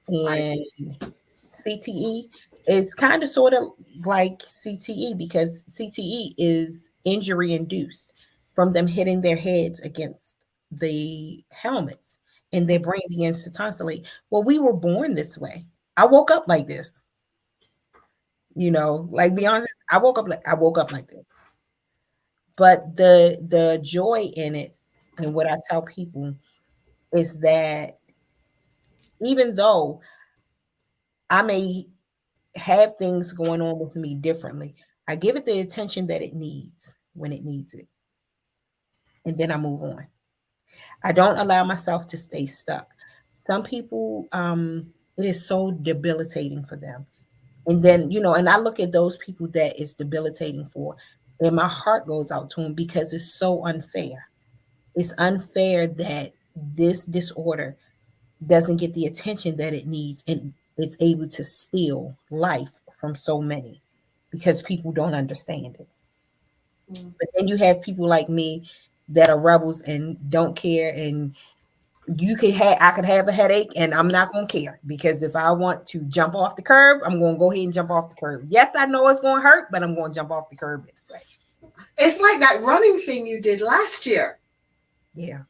A: Right.
C: And CTE is kind of sort of like CTE, because CTE is injury induced from them hitting their heads against the helmets, and their brain begins to tonsilate. Well, we were born this way. I woke up like this, like be honest, I woke up like this. But the joy in it, and what I tell people, is that even though I may have things going on with me differently, I give it the attention that it needs when it needs it. And then I move on. I don't allow myself to stay stuck. Some people, it is so debilitating for them. And then, and I look at those people that it's debilitating for, and my heart goes out to them, because it's so unfair. It's unfair that this disorder doesn't get the attention that it needs, and it's able to steal life from so many because people don't understand it.
A: Mm.
C: But then you have people like me that are rebels and don't care, and I could have a headache and I'm not gonna care, because if I want to jump off the curb, I'm gonna go ahead and jump off the curb. Yes, I know it's gonna hurt, but I'm gonna jump off the curb anyway.
A: It's like that running thing you did last year,
C: Yeah.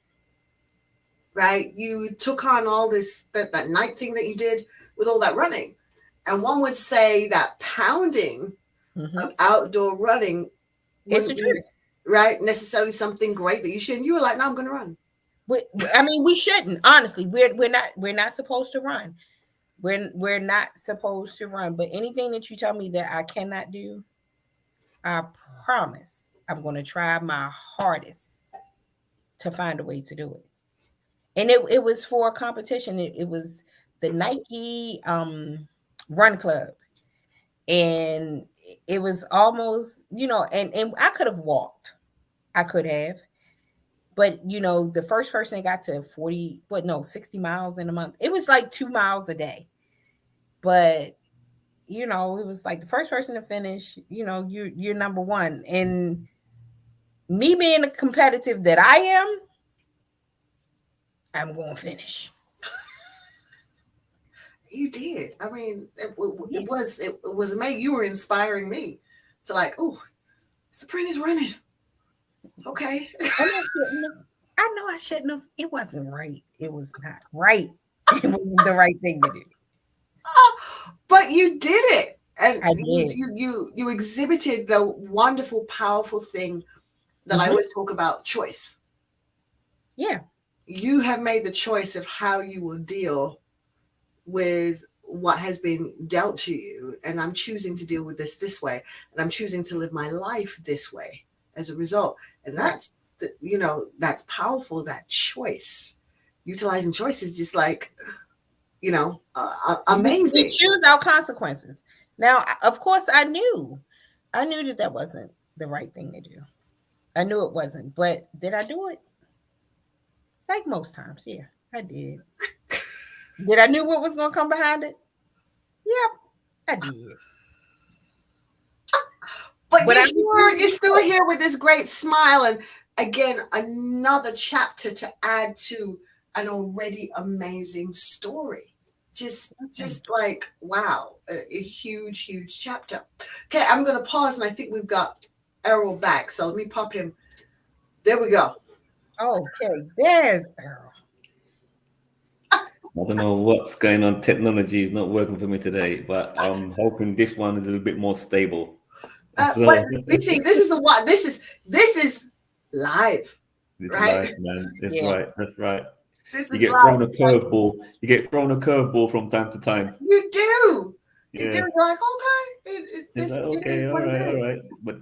A: right? You took on all this, that night thing that you did with all that running. And one would say that pounding of outdoor running
C: It's the
A: wouldn't be,
C: truth.
A: right, necessarily something great that you should. And you were like, no, I'm going to run.
C: I mean, we shouldn't. Honestly, we're not supposed to run. We're not supposed to run. But anything that you tell me that I cannot do, I promise I'm going to try my hardest to find a way to do it. And it was for a competition. It was the Nike Run Club, and it was almost, and I could have walked. I could have. But the first person that got to 60 miles in a month, it was like 2 miles a day. But it was like the first person to finish, you're number one. And me being the competitive that I am, I'm going to finish.
A: You did. I mean, it
C: Yeah.
A: was amazing. You were inspiring me to like, oh, Sabrina's running. Okay.
C: I know I shouldn't have. It wasn't right. It was not right. It wasn't the right thing to do.
A: But you did it. And
C: I did.
A: you exhibited the wonderful, powerful thing that I always talk about, choice.
C: Yeah.
A: You have made the choice of how you will deal with what has been dealt to you. And I'm choosing to deal with this way. And I'm choosing to live my life this way as a result. And that's, that's powerful, that choice. Utilizing choice is just like, amazing.
C: We choose our consequences. Now, of course, I knew that wasn't the right thing to do. I knew it wasn't, but did I do it? Like most times, yeah, I did. Did I knew what was going to come behind it? Yep, I did.
A: But you're still here with this great smile, and again, another chapter to add to an already amazing story. Just like, wow, a huge, huge chapter. Okay, I'm going to pause, and I think we've got Errol back. So let me pop him. There we go.
C: Okay, there's Errol.
B: I don't know what's going on. Technology is not working for me today, but I'm hoping this one is a little bit more stable.
A: But see, this is the one. This is live,
B: It's
A: right?
B: live, man. Right. That's right.
A: This
B: You
A: is
B: get
A: live.
B: thrown a curveball. You get thrown a curveball from time to time.
A: You do.
B: Yeah.
A: You do. You're like, okay,
B: It's like,
A: it is
B: okay,
A: what
B: all
A: it is.
B: right.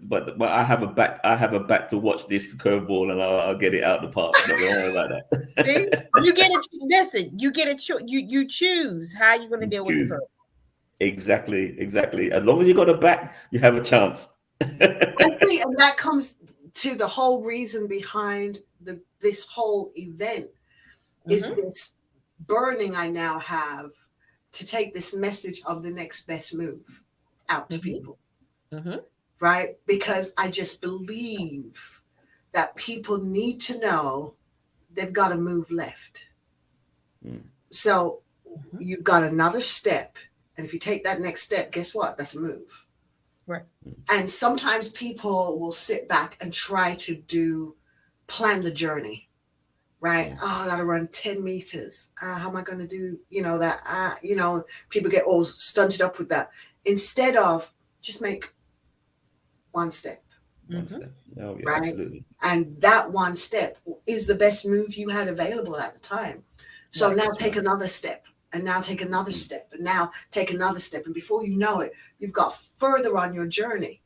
B: But I have a back. I have a back to watch this curveball, and I'll get it out the park. Don't worry about that.
C: See, you get it. Listen, you get it. You choose how you're going to deal with the curve.
B: Exactly. As long as you got a back, you have a chance.
A: And that comes to the whole reason behind this whole event is this burning I now have to take this message of the next best move out to people, right? Because I just believe that people need to know they've got to move left. So you've got another step. And if you take that next step, guess what? That's a move.
C: Right.
A: And sometimes people will sit back and try to plan the journey, right? Oh, I got to run 10 meters. How am I going to do, that? People get all stunted up with that. Instead of just make one step.
B: One step. Oh, yeah,
A: right?
B: Absolutely.
A: And that one step is the best move you had available at the time. So now take another step. And now take another step, and now take another step. And before you know it, you've got further on your journey.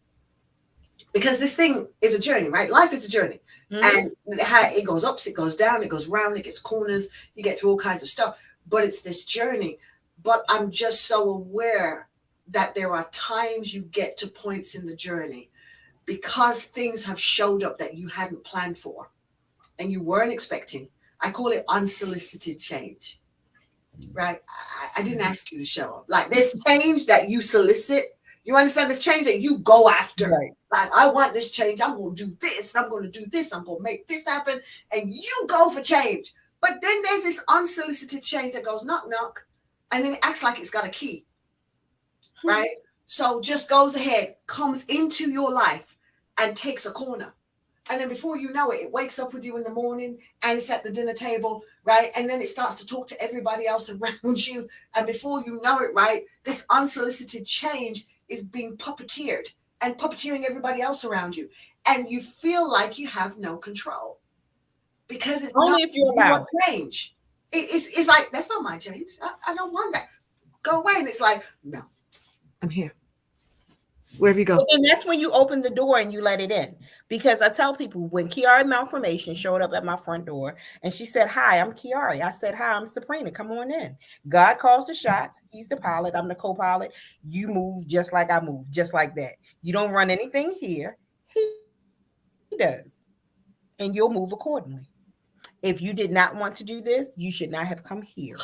A: Because this thing is a journey, right? Life is a journey. And it goes ups, it goes down, it goes round, it gets corners, you get through all kinds of stuff. But it's this journey. But I'm just so aware that there are times you get to points in the journey because things have showed up that you hadn't planned for and you weren't expecting. I call it unsolicited change. right? I didn't ask you to show up. Like this change that you solicit, you understand this change that you go after.
C: Right.
A: Like, I want this change. I'm going to do this. I'm going to do this. I'm going to make this happen. And you go for change. But then there's this unsolicited change that goes knock, knock. And then it acts like it's got a key, right? So just goes ahead, comes into your life and takes a corner. And then before you know it, it wakes up with you in the morning and it's at the dinner table, right? And then it starts to talk to everybody else around you. And before you know it, right, this unsolicited change is being puppeteered and puppeteering everybody else around you. And you feel like you have no control because it's not
C: Only if you
A: your
C: allow it.
A: change. It's like, that's not my change. I don't want that. Go away. And it's like, no, I'm here. Wherever you go.
C: But then that's when you open the door and you let it in. Because I tell people when Kiara Malformation showed up at my front door and she said, "Hi, I'm Kiara." I said, "Hi, I'm Sabrina. Come on in." God calls the shots. He's the pilot. I'm the co-pilot. You move just like I move, just like that. You don't run anything here. He does. And you'll move accordingly. If you did not want to do this, you should not have come here.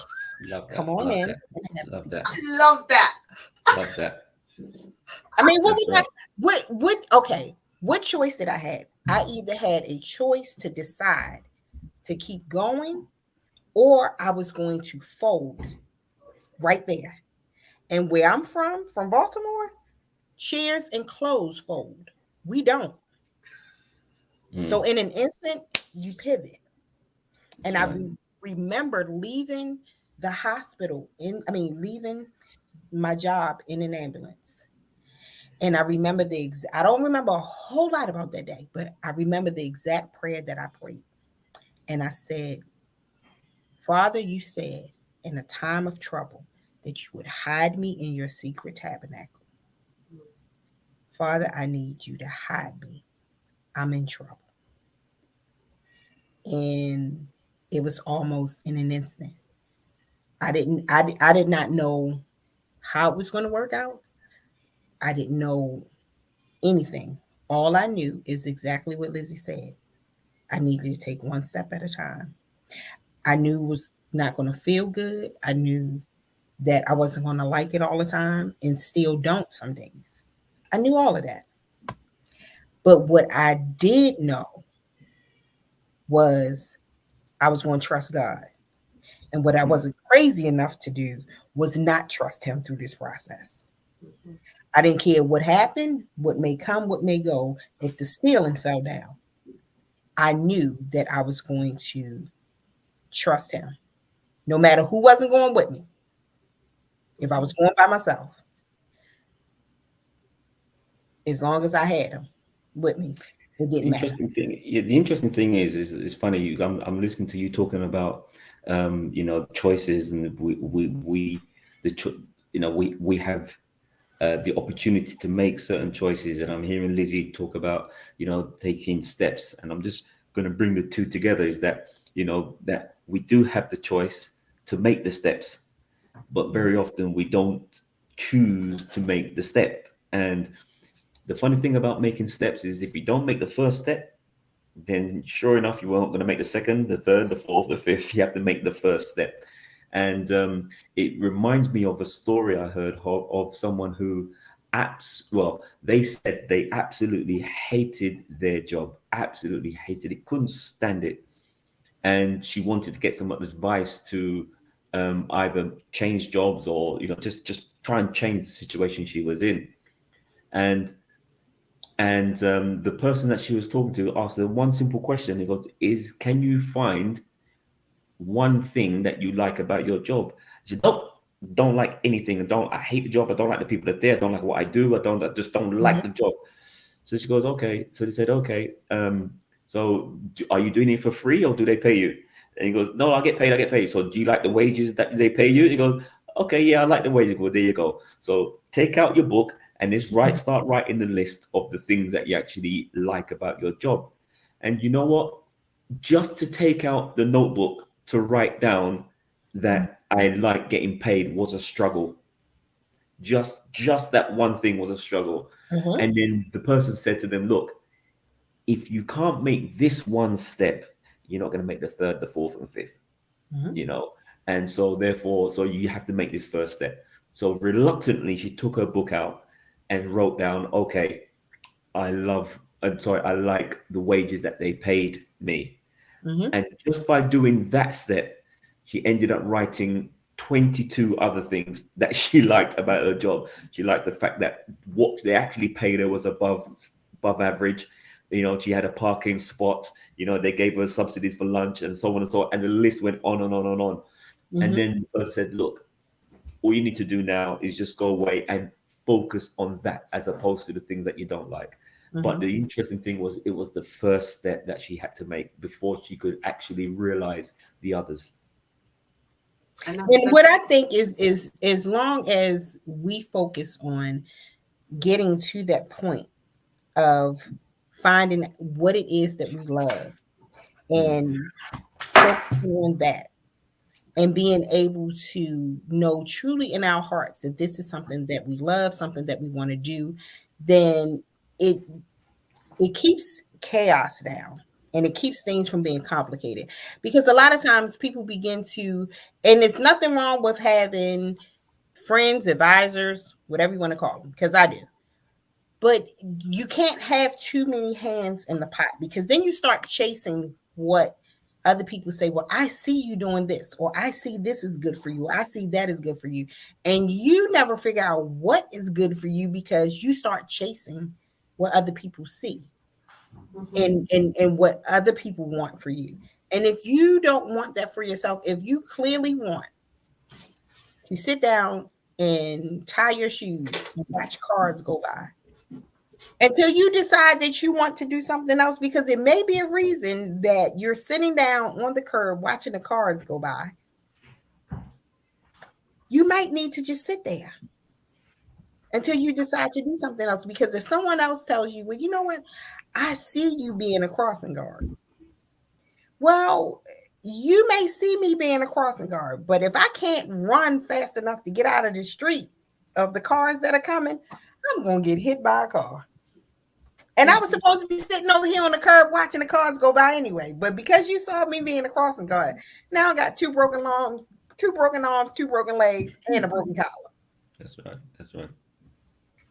B: Love
C: Come
B: that.
C: on
B: Love
C: in.
B: that. Love that.
A: I love that.
B: Love that.
C: I mean, what
B: That's
C: was that? Okay. What choice did I have? I either had a choice to decide to keep going or I was going to fold right there. And where I'm from Baltimore, chairs and clothes fold. We don't. So in an instant, you pivot. And I remembered leaving the hospital leaving my job in an ambulance. And I remember I don't remember a whole lot about that day, but I remember the exact prayer that I prayed. And I said, "Father, you said in a time of trouble that you would hide me in your secret tabernacle. Father, I need you to hide me. I'm in trouble." And it was almost in an instant. I did not know how it was going to work out. I didn't know anything. All I knew is exactly what Lizzie said. I needed to take one step at a time. I knew it was not going to feel good. I knew that I wasn't going to like it all the time and still don't some days. I knew all of that. But what I did know was I was going to trust God. And what I wasn't crazy enough to do was not trust him through this process. I didn't care what happened, what may come, what may go. If the ceiling fell down, I knew that I was going to trust him, no matter who wasn't going with me. If I was going by myself, as long as I had him with me, it didn't matter.
B: The interesting thing is it's funny. I'm listening to you talking about choices, and we have the opportunity to make certain choices, and I'm hearing Lizzie talk about taking steps, and I'm just going to bring the two together. Is that that we do have the choice to make the steps, but very often we don't choose to make the step. And the funny thing about making steps is if you don't make the first step, then sure enough, you weren't going to make the second, the third, the fourth, the fifth. You have to make the first step. And it reminds me of a story I heard of someone who they said they absolutely hated their job, absolutely hated it, couldn't stand it. And she wanted to get some advice to either change jobs or just try and change the situation she was in. And the person that she was talking to asked her one simple question. He goes, can you find one thing that you like about your job? She said, nope, don't like anything. I hate the job. I don't like the people that are there. I don't like what I do. I just don't like the job. So she goes, okay. So they said, okay. So are you doing it for free or do they pay you? And he goes, no, I get paid. So do you like the wages that they pay you? He goes, okay, yeah, I like the wages. Well, there you go. So take out your book and start writing the list of the things that you actually like about your job. And you know what? Just to take out the notebook to write down that I like getting paid was a struggle. Just that one thing was a struggle. And then the person said to them, look, if you can't make this one step, you're not going to make the third, the fourth, and the fifth. And so therefore, so you have to make this first step. So reluctantly, she took her book out and wrote down, okay, I like the wages that they paid me.
C: Mm-hmm.
B: And just by doing that step, she ended up writing 22 other things that she liked about her job. She liked the fact that what they actually paid her was above average. You know, she had a parking spot. You know, they gave her subsidies for lunch and so on and so on. And the list went on and on and on. And
C: Mm-hmm.
B: then I said, look, all you need to do now is just go away and focus on that as opposed to the things that you don't like. But
C: Mm-hmm.
B: the interesting thing was it was the first step that she had to make before she could actually realize the others.
A: And
C: And what I think is as long as we focus on getting to that point of finding what it is that we love and focusing on that and being able to know truly in our hearts that this is something that we love, something that we want to do, then it keeps chaos down and it keeps things from being complicated. Because a lot of times people begin to, and it's nothing wrong with having friends, advisors, whatever you want to call them, because I do. But you can't have too many hands in the pot because then you start chasing what other people say. Well, I see you doing this, or I see this is good for you. I see that is good for you. And you never figure out what is good for you because you start chasing what other people see and what other people want for you. And if you don't want that for yourself, if you clearly want to sit down and tie your shoes and watch cars go by until you decide that you want to do something else, because it may be a reason that you're sitting down on the curb watching the cars go by, you might need to just sit there until you decide to do something else. Because if someone else tells you, well, you know what, I see you being a crossing guard. Well, you may see me being a crossing guard, but if I can't run fast enough to get out of the street of the cars that are coming, I'm going to get hit by a car. And I was supposed to be sitting over here on the curb watching the cars go by anyway. But because you saw me being a crossing guard, now I got two broken arms, two broken legs, and a broken collar.
B: That's right. That's right.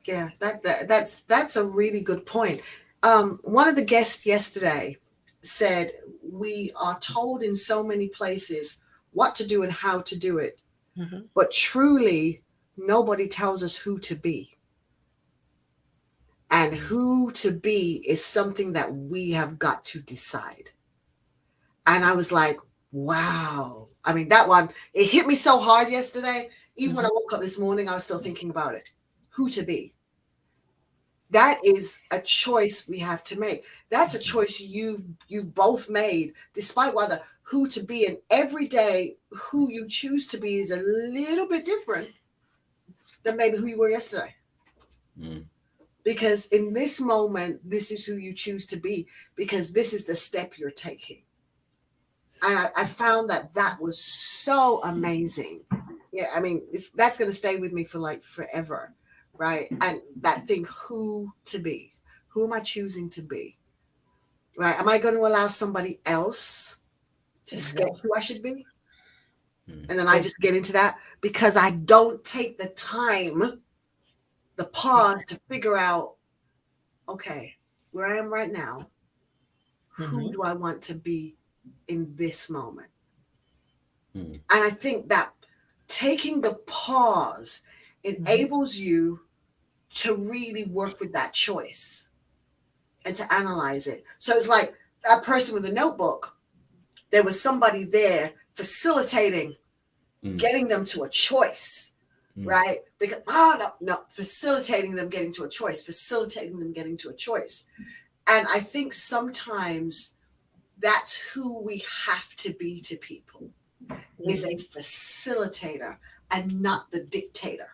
A: Yeah, that's a really good point. One of the guests yesterday said we are told in so many places what to do and how to do it, but truly nobody tells us who to be. And who to be is something that we have got to decide. And I was like, wow. I mean, that one, it hit me so hard yesterday. Even when I woke up this morning, I was still thinking about it. Who to be. That is a choice we have to make. That's a choice you've both made, despite whether who to be. And every day, who you choose to be is a little bit different than maybe who you were yesterday. Because in this moment, this is who you choose to be, because this is the step you're taking. And I found that was so amazing. Yeah, I mean, that's going to stay with me for like forever, right? And that thing, who to be. Who am I choosing to be? Right? Am I going to allow somebody else to sketch who I should be? And then I just get into that because I don't take the time, the pause to figure out, okay, where I am right now, who do I want to be in this moment? And I think that taking the pause enables you to really work with that choice and to analyze it. So it's like that person with a notebook, there was somebody there facilitating, getting them to a choice. Right? Because, facilitating them getting to a choice, And I think sometimes that's who we have to be to people, is a facilitator and not the dictator.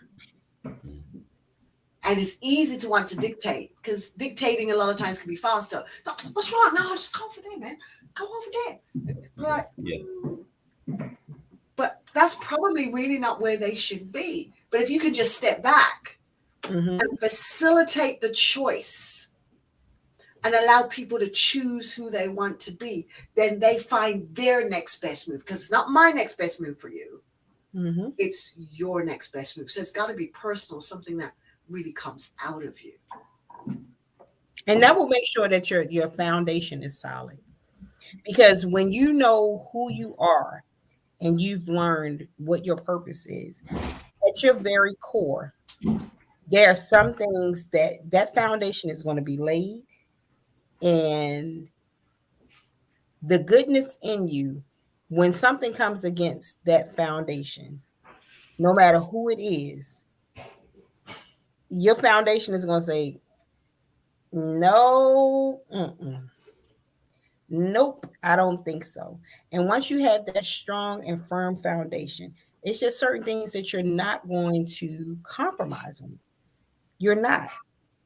A: And it's easy to want to dictate because dictating a lot of times can be faster. No, what's wrong? No, just go over there, man. Go over there. Right? Yeah. But that's probably really not where they should be. But if you could just step back and facilitate the choice, and allow people to choose who they want to be, then they find their next best move. Because it's not my next best move for you,
C: Mm-hmm.
A: it's your next best move. So it's got to be personal, something that really comes out of you.
C: And that will make sure that your foundation is solid. Because when you know who you are and you've learned what your purpose is, at your very core, there are some things that foundation is going to be laid, and the goodness in you, when something comes against that foundation, no matter who it is, your foundation is going to say, no, nope, I don't think so. And once you have that strong and firm foundation, it's just certain things that you're not going to compromise on. You're not.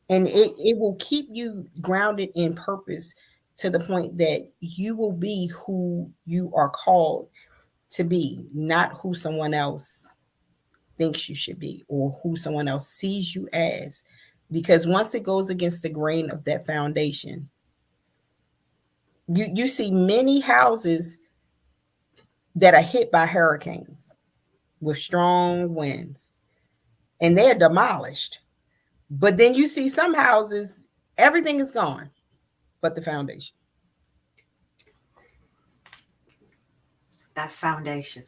C: And it will keep you grounded in purpose to the point that you will be who you are called to be, not who someone else thinks you should be or who someone else sees you as. Because once it goes against the grain of that foundation, you see many houses that are hit by hurricanes with strong winds and they're demolished. But then you see some houses, everything is gone but the foundation.
A: That foundation.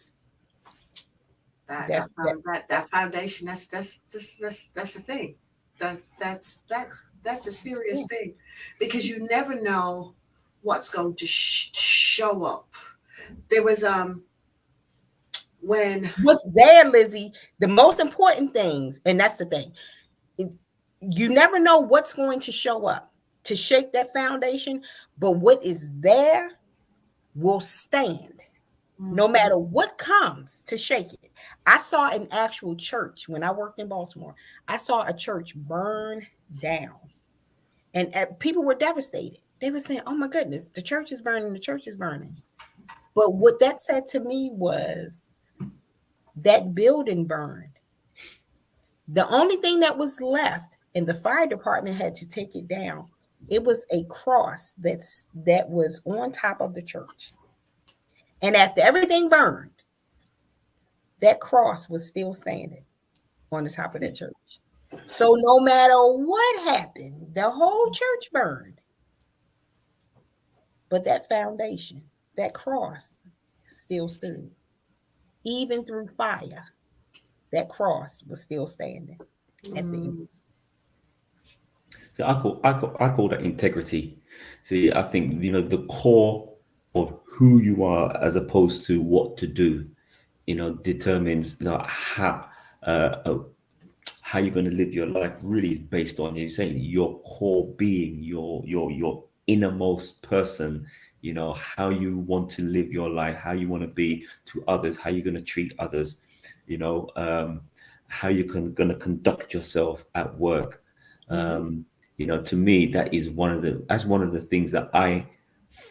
A: That
C: That,
A: that
C: that
A: found that foundation. That's the thing. That's a serious
C: yeah.
A: thing, because you never know what's going to show up. There was when
C: What's there, Lizzie, the most important things, and that's the thing, you never know what's going to show up to shake that foundation, but what is there will stand no
A: Mhm.
C: matter what comes to shake it. I saw an actual church when I worked in Baltimore. I saw a church burn down, and people were devastated. They were saying, "Oh my goodness, the church is burning, the church is burning." But what that said to me was that building burned. The only thing that was left, and the fire department had to take it down, it was a cross that was on top of the church. And after everything burned, that cross was still standing on the top of that church. So no matter what happened, the whole church burned. But that foundation, that cross, still stood. Even through fire, that cross was still standing at the end.
A: Mm.
B: So I call that integrity. See, I think the core of who you are as opposed to what to do, determines uh, uh, how you're going to live your life. Really is based on, as you say, your core being, your innermost person. How you want to live your life, how you want to be to others, how you're going to treat others. You know, how you going to conduct yourself at work.
C: Mm-hmm.
B: To me, that's one of the things that I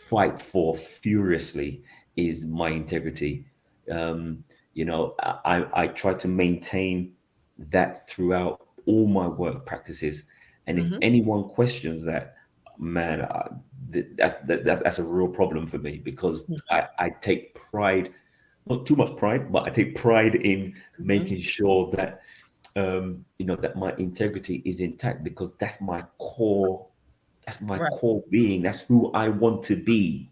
B: fight for furiously, is my integrity. I try to maintain that throughout all my work practices. And if
C: Mm-hmm.
B: anyone questions that, man, that's a real problem for me, because I take pride, not too much pride, but I take pride in
C: Mm-hmm.
B: making sure that that my integrity is intact, because that's my
C: Right.
B: core being. That's who I want to be.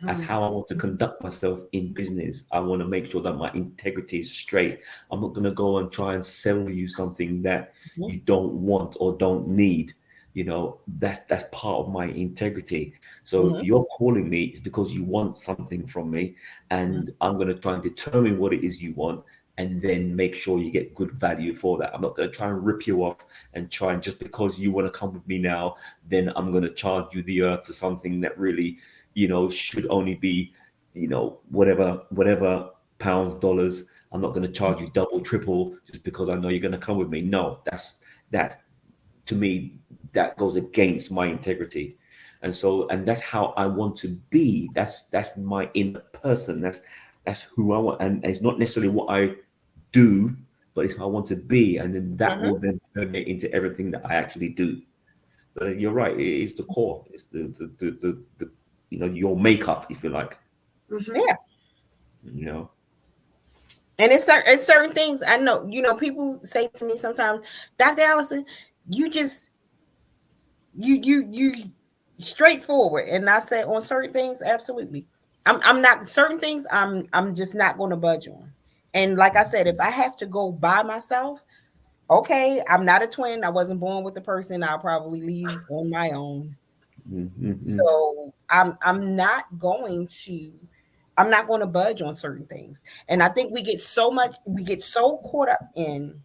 B: That's
A: Mhm.
B: how I want to
C: Mm-hmm.
B: conduct myself in business. I want to make sure that my integrity is straight. I'm not going to go and try and sell you something that
C: Mm-hmm.
B: you don't want or don't need. That's part of my integrity. So if
C: Mm-hmm.
B: you're calling me, it's because you want something from me, and I'm going to try and determine what it is you want, and then make sure you get good value for that. I'm not going to try and rip you off and try and, just because you want to come with me now, then I'm going to charge you the earth for something that really should only be, whatever pounds, dollars. I'm not going to charge you double, triple, just because I know you're going to come with me. No, that to me, that goes against my integrity. And that's how I want to be. That's my inner person. That's who I want. And it's not necessarily what I do, but it's who I want to be. And then that
C: Mm-hmm.
B: will then permeate into everything that I actually do. you're right. It is the core. It's the your makeup, if you like.
A: Mm-hmm.
C: Yeah.
B: You know.
C: And it's certain things I know, people say to me sometimes, Dr. Allison, you just, you straightforward. And I say on certain things, absolutely. I'm not, certain things I'm just not going to budge on. And like I said, if I have to go by myself, okay, I'm not a twin. I wasn't born with a person. I'll probably leave on my own.
B: Mm-hmm.
C: So I'm not going to budge on certain things. And I think we get so caught up in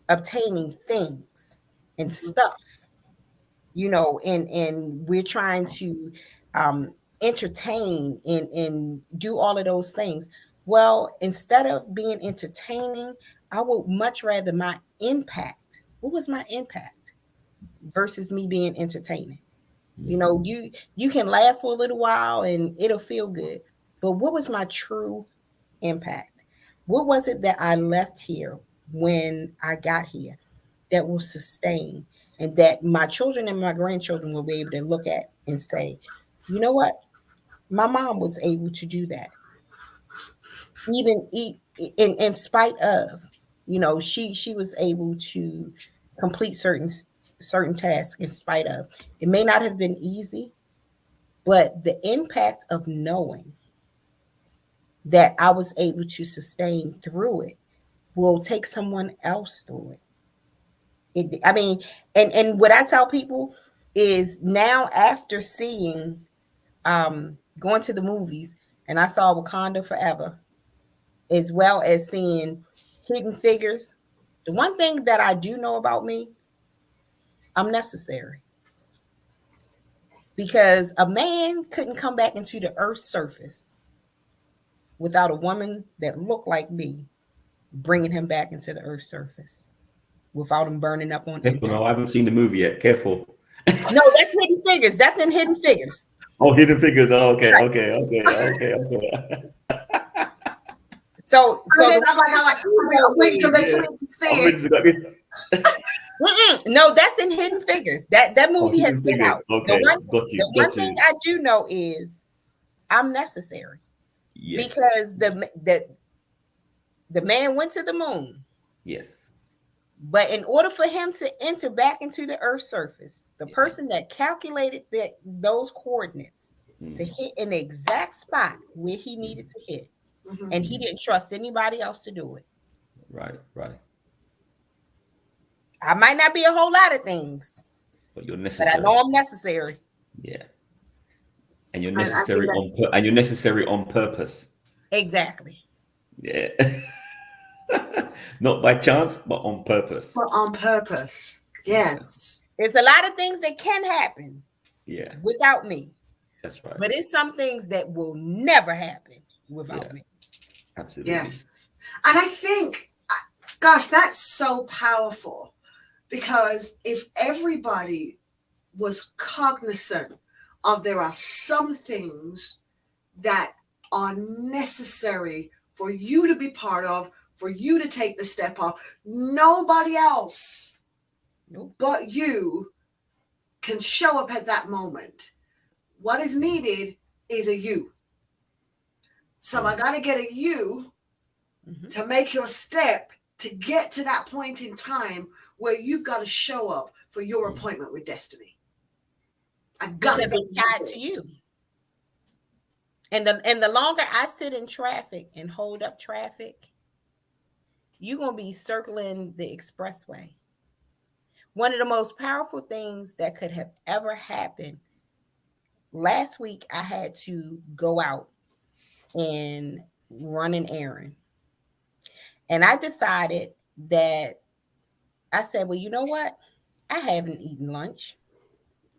C: obtaining things and stuff, and we're trying to entertain and do all of those things. Well, instead of being entertaining, I would much rather my impact. What was my impact versus me being entertaining? You can laugh for a little while and it'll feel good. But what was my true impact? What was it that I left here when I got here that will sustain, and that my children and my grandchildren will be able to look at and say, you know what? My mom was able to do that. Even in spite of, she was able to complete certain tasks in spite of. It may not have been easy, but the impact of knowing that I was able to sustain through it will take someone else through I mean, and what I tell people is, now after seeing going to the movies, and I saw Wakanda Forever, as well as seeing Hidden Figures, the one thing that I do know about me, I'm necessary. Because a man couldn't come back into the earth's surface without a woman that looked like me bringing him back into the earth's surface, without him burning up on
B: Careful,
C: impact.
B: no, I haven't seen the movie yet. Careful.
C: No, that's Hidden Figures. That's in Hidden Figures.
B: Oh, Hidden Figures. Oh, okay,
C: Right.
B: okay, okay, okay, okay.
C: So
A: I'm waiting till next
B: Yeah,
A: week to see
B: I'm
A: it.
B: ready to go. This.
C: no, that's in Hidden Figures. That
B: Oh,
C: movie has
B: Hidden
C: been
B: Figures.
C: out.
B: Okay, got
C: The
B: you,
C: one
B: got
C: thing
B: you.
C: I do know is I'm necessary,
B: Yes,
C: because the man went to the moon.
B: yes,
C: But in order for him to enter back into the Earth's surface, the
B: yeah.
C: person that calculated those coordinates to hit in the exact spot where he needed to hit,
A: Mm-hmm.
C: and he didn't trust anybody else to do it.
B: Right, right.
C: I might not be a whole lot of things,
B: But you're
C: but I know
B: necessary.
C: I'm necessary.
B: Yeah, and you're
A: And I think
B: necessary
A: that's
B: and you're necessary on purpose.
C: Exactly.
B: Yeah, not by chance, but on purpose.
A: on purpose. Yes.
C: It's a lot of things that can happen
B: Yeah,
C: without me,
B: that's right.
C: but it's some things that will never happen without
B: Yeah.
C: me.
B: Absolutely.
A: Yes. And I think, gosh, that's so powerful, because if everybody was cognizant of there are some things that are necessary for you to be part of, for you to take the step off, nobody else but you can show up at that moment. What is needed is a you. So I got to get a you to make your step to get to that point in time where you've got to show up for your appointment with destiny. I got to
C: be tied to you. And the longer I sit in traffic and hold up traffic, you're going to be circling the expressway. One of the most powerful things that could have ever happened, last week I had to go out and run an errand. And I decided that, I said, well, you know what? I haven't eaten lunch.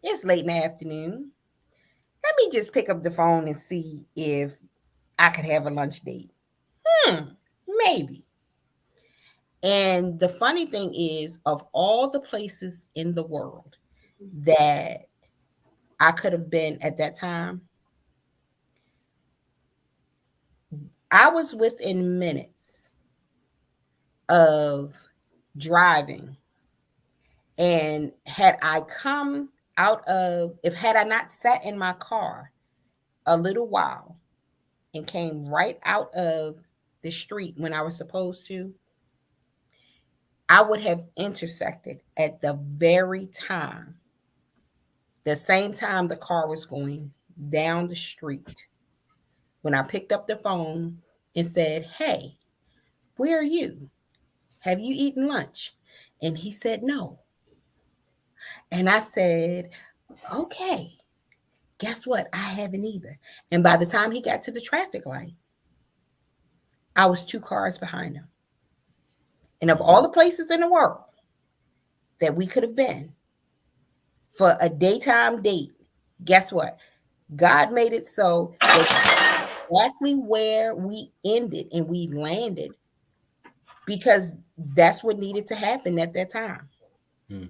C: It's late in the afternoon. Let me just pick up the phone and see if I could have a lunch date. Maybe. And the funny thing is, of all the places in the world that I could have been at that time, I was within minutes of driving. And had I come out of, if had I not sat in my car a little while and came right out of the street when I was supposed to, I would have intersected at the very time, the same time the car was going down the street, when I picked up the phone and said, "Hey, where are you? Have you eaten lunch?" And he said, "No." And I said, "Okay, guess what? I haven't either." And by the time he got to the traffic light, I was 2 cars behind him. And of all the places in the world that we could have been for a daytime date, guess what? God made it so that exactly where we ended and we landed, because that's what needed to happen at that time.
B: Mm.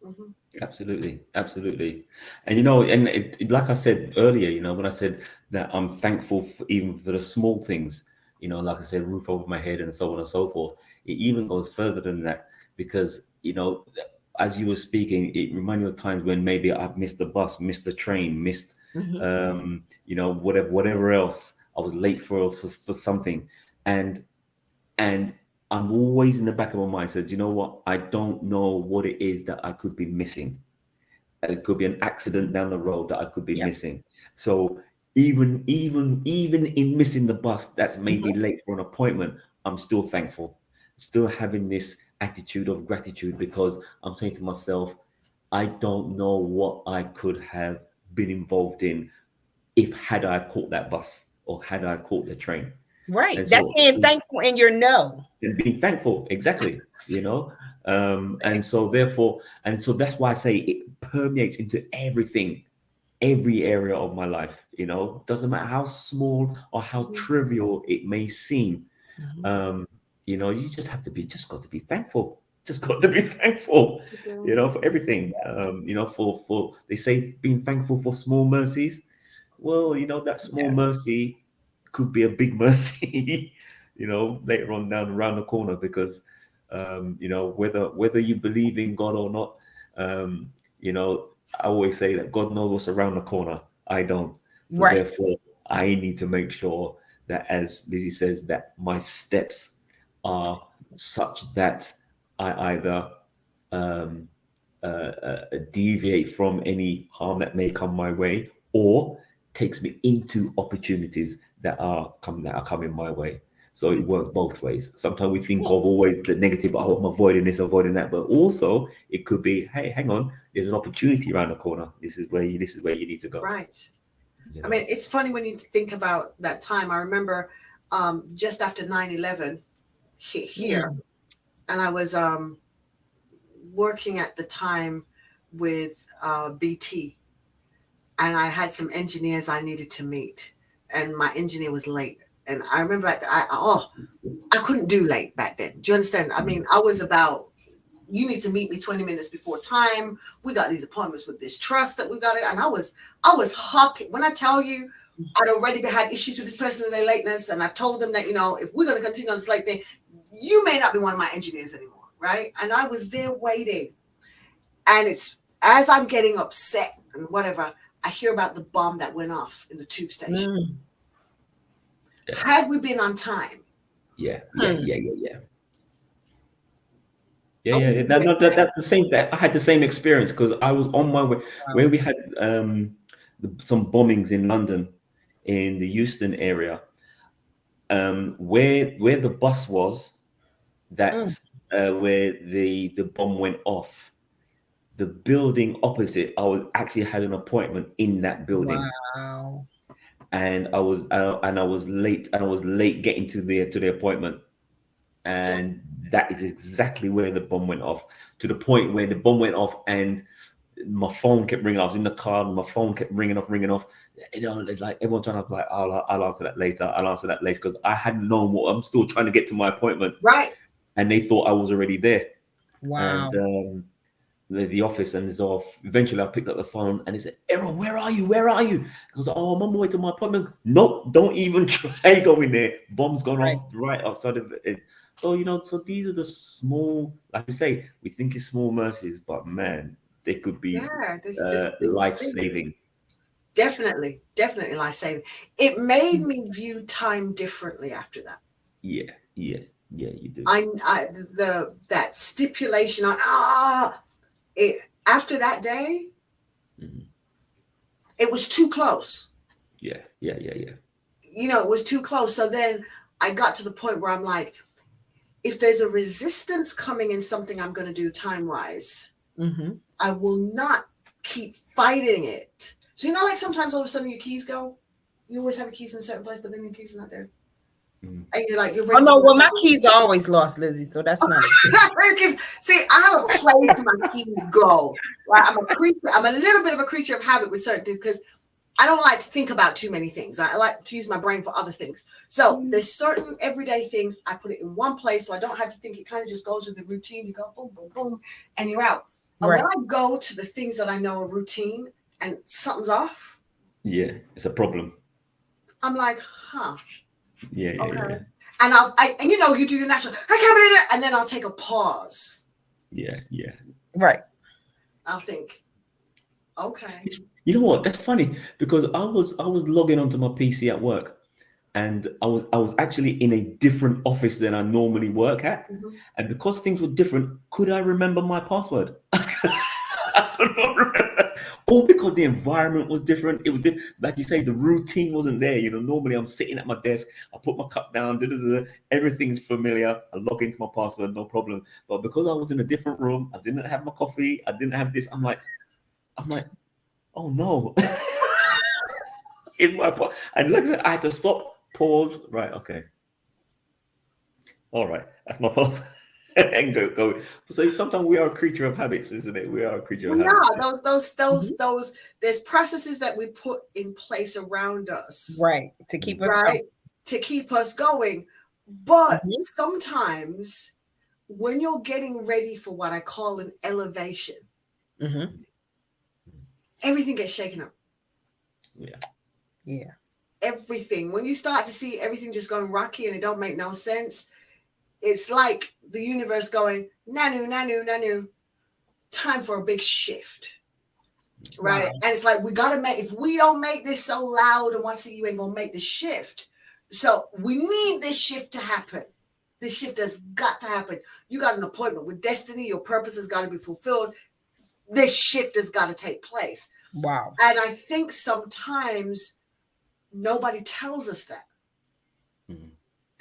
A: Mhm.
B: Absolutely, absolutely. And you know, and like I said earlier, you know, when I said that I'm thankful for, even for the small things, you know, like I said, roof over my head and so on and so forth. It even goes further than that because, you know, as you were speaking, it reminded me of times when maybe I've missed the bus, missed the train, missed,
C: Mhm.
B: you know, whatever else. I was late for something, and and I'm always in the back of my mind says, you know what? I don't know what it is that I could be missing. It could be an accident down the road that I could be
C: Yep.
B: missing. So even in missing the bus that's maybe
C: Mhm.
B: late for an appointment, I'm still thankful. Still having this attitude of gratitude because I'm saying to myself, I don't know what I could have been involved in if had I caught that bus or had I caught the train.
C: Right.
B: And
C: That's
B: so
C: being thankful in your no.
B: and being thankful, exactly, you know. And so therefore, and so that's why I say it permeates into everything, every area of my life, you know, doesn't matter how small or how
A: Mhm.
B: trivial it may seem.
C: Mhm.
B: um you know, you just have to be, just got to be thankful, just got to be thankful,
A: You
B: you
A: do.
B: know, for everything. You know, for they say being thankful for small mercies. Well, you know, that small
C: Yes.
B: mercy could be a big mercy, you know, later on down around the corner because, you know, whether you believe in God or not, you know, I always say that God knows what's around the corner. I don't. So
C: Right.
B: therefore, I need to make sure that, as Lizzie says, that my steps are such that I either um, deviate from any harm that may come my way, or takes me into opportunities that are coming my way. So it works both ways. Sometimes we think
C: Yeah.
B: of always the negative, oh, I'm avoiding this, avoiding that, but also it could be, hey, hang on, there's an opportunity around the corner. This is where you need to go.
A: Right.
B: You
A: I
B: know.
A: mean, it's funny when you think about that time. I remember just after 9/11 here,
C: Mm.
A: and I was working at the time with BT, and I had some engineers I needed to meet, and my engineer was late. And I remember I couldn't do late back then. Do you understand? I mean, I was about, you need to meet me 20 minutes before time. We got these appointments with this trust that we got it. And I was hopping. When I tell you, I'd already had issues with this person with their lateness. And I told them that, you know, if we're going to continue on this late thing, you may not be one of my engineers anymore. Right. And I was there waiting. And it's as I'm getting upset and whatever, I hear about the bomb that went off in the tube station.
C: Mm.
B: Yeah,
A: Had we been on time,
B: yeah, yeah,
C: Hmm.
B: yeah, yeah, yeah. Yeah,
A: oh,
B: yeah, yeah.
A: yeah,
B: That's the same. That I had the same experience because I was on my way where
C: Wow.
B: we had some bombings in London, in the Euston area, where the bus was
C: Mm.
B: that where the bomb went off. The building opposite, I was actually had an appointment in that building,
C: Wow.
B: and I was late, and I was late getting to the appointment, and that is exactly where the bomb went off. To the point where the bomb went off, and my phone kept ringing. I was in the car, and my phone kept ringing off. You know, it's like everyone trying to like, I'll answer that later. I'll answer that later because I hadn't known what I'm still trying to get to my appointment,
A: right.
B: and they thought I was already there. And
C: Wow.
B: the office, and so eventually I picked up the phone, and he said, "Errol, where are you? Where are you?" I was like, "Oh, I'm on my way to my appointment." Nope, don't even try going there. Bomb's gone
C: Right.
B: off right outside of it. So you know, so these are the small, like we say, we think it's small mercies, but man, they could be
A: Yeah, there's just these
B: life
A: things.
B: saving.
A: Definitely, definitely life saving. It made me view time differently after that.
B: Yeah, yeah, yeah. You do.
A: That stipulation on it after that day,
B: Mhm.
A: it was too close.
B: Yeah, yeah, yeah, yeah.
A: It was too close. So then I got to the point where I'm like, if there's a resistance coming in something I'm going to do time wise, I will not keep fighting it. So like sometimes all of a sudden your keys go. You always have your keys in a certain place, but then your keys are not there.
B: Mhm.
A: And you're like, you're
C: Oh
A: ready
C: no,
A: to
C: well my keys are always lost, Lizzie. So that's not it.
A: See, I have a place my keys go. Right? I'm a creature. I'm a little bit of a creature of habit with certain things because I don't like to think about too many things. I like to use my brain for other things. So there's certain everyday things I put it in one place so I don't have to think. It kind of just goes with the routine. You go boom, boom, boom, and you're out. And
C: Right.
A: when I go to the things that I know are routine and something's off,
B: Yeah, it's a problem.
A: I'm like, huh.
B: Yeah, yeah,
A: Okay.
B: yeah.
A: And you do your natural, I can't believe it, and then I'll take a pause.
B: Yeah, yeah.
C: Right.
A: I'll think, okay.
B: You know what? That's funny because I was logging onto my PC at work, and I was actually in a different office than I normally work at, and because things were different, could I remember my password? I could not remember. All because the environment was different. It was like you say, the routine wasn't there. Normally I'm sitting at my desk, I put my cup down, everything's familiar. I log into my password, no problem. But because I was in a different room, I didn't have my coffee, I didn't have this. I'm like, oh no. It's my and look, I had to stop, pause. Right, okay. All right, that's my pause. And go. So sometimes we are a creature of habits, isn't it? We are a creature of
A: Well,
B: habits.
A: yeah, those. There's processes that we put in place around us,
C: Right. To keep us
A: right, to keep us going. But
C: Mhm.
A: sometimes when you're getting ready for what I call an elevation, everything gets shaken up.
B: Yeah.
C: Yeah.
A: Everything. When you start to see everything just going rocky and it don't make no sense, it's like the universe going, nanu, nanu, nanu. Time for a big shift. Right.
C: Wow.
A: And it's like, if we don't make this so loud and once you ain't gonna make the shift. So we need this shift to happen. This shift has got to happen. You got an appointment with destiny. Your purpose has got to be fulfilled. This shift has got to take place.
C: Wow.
A: And I think sometimes nobody tells us that.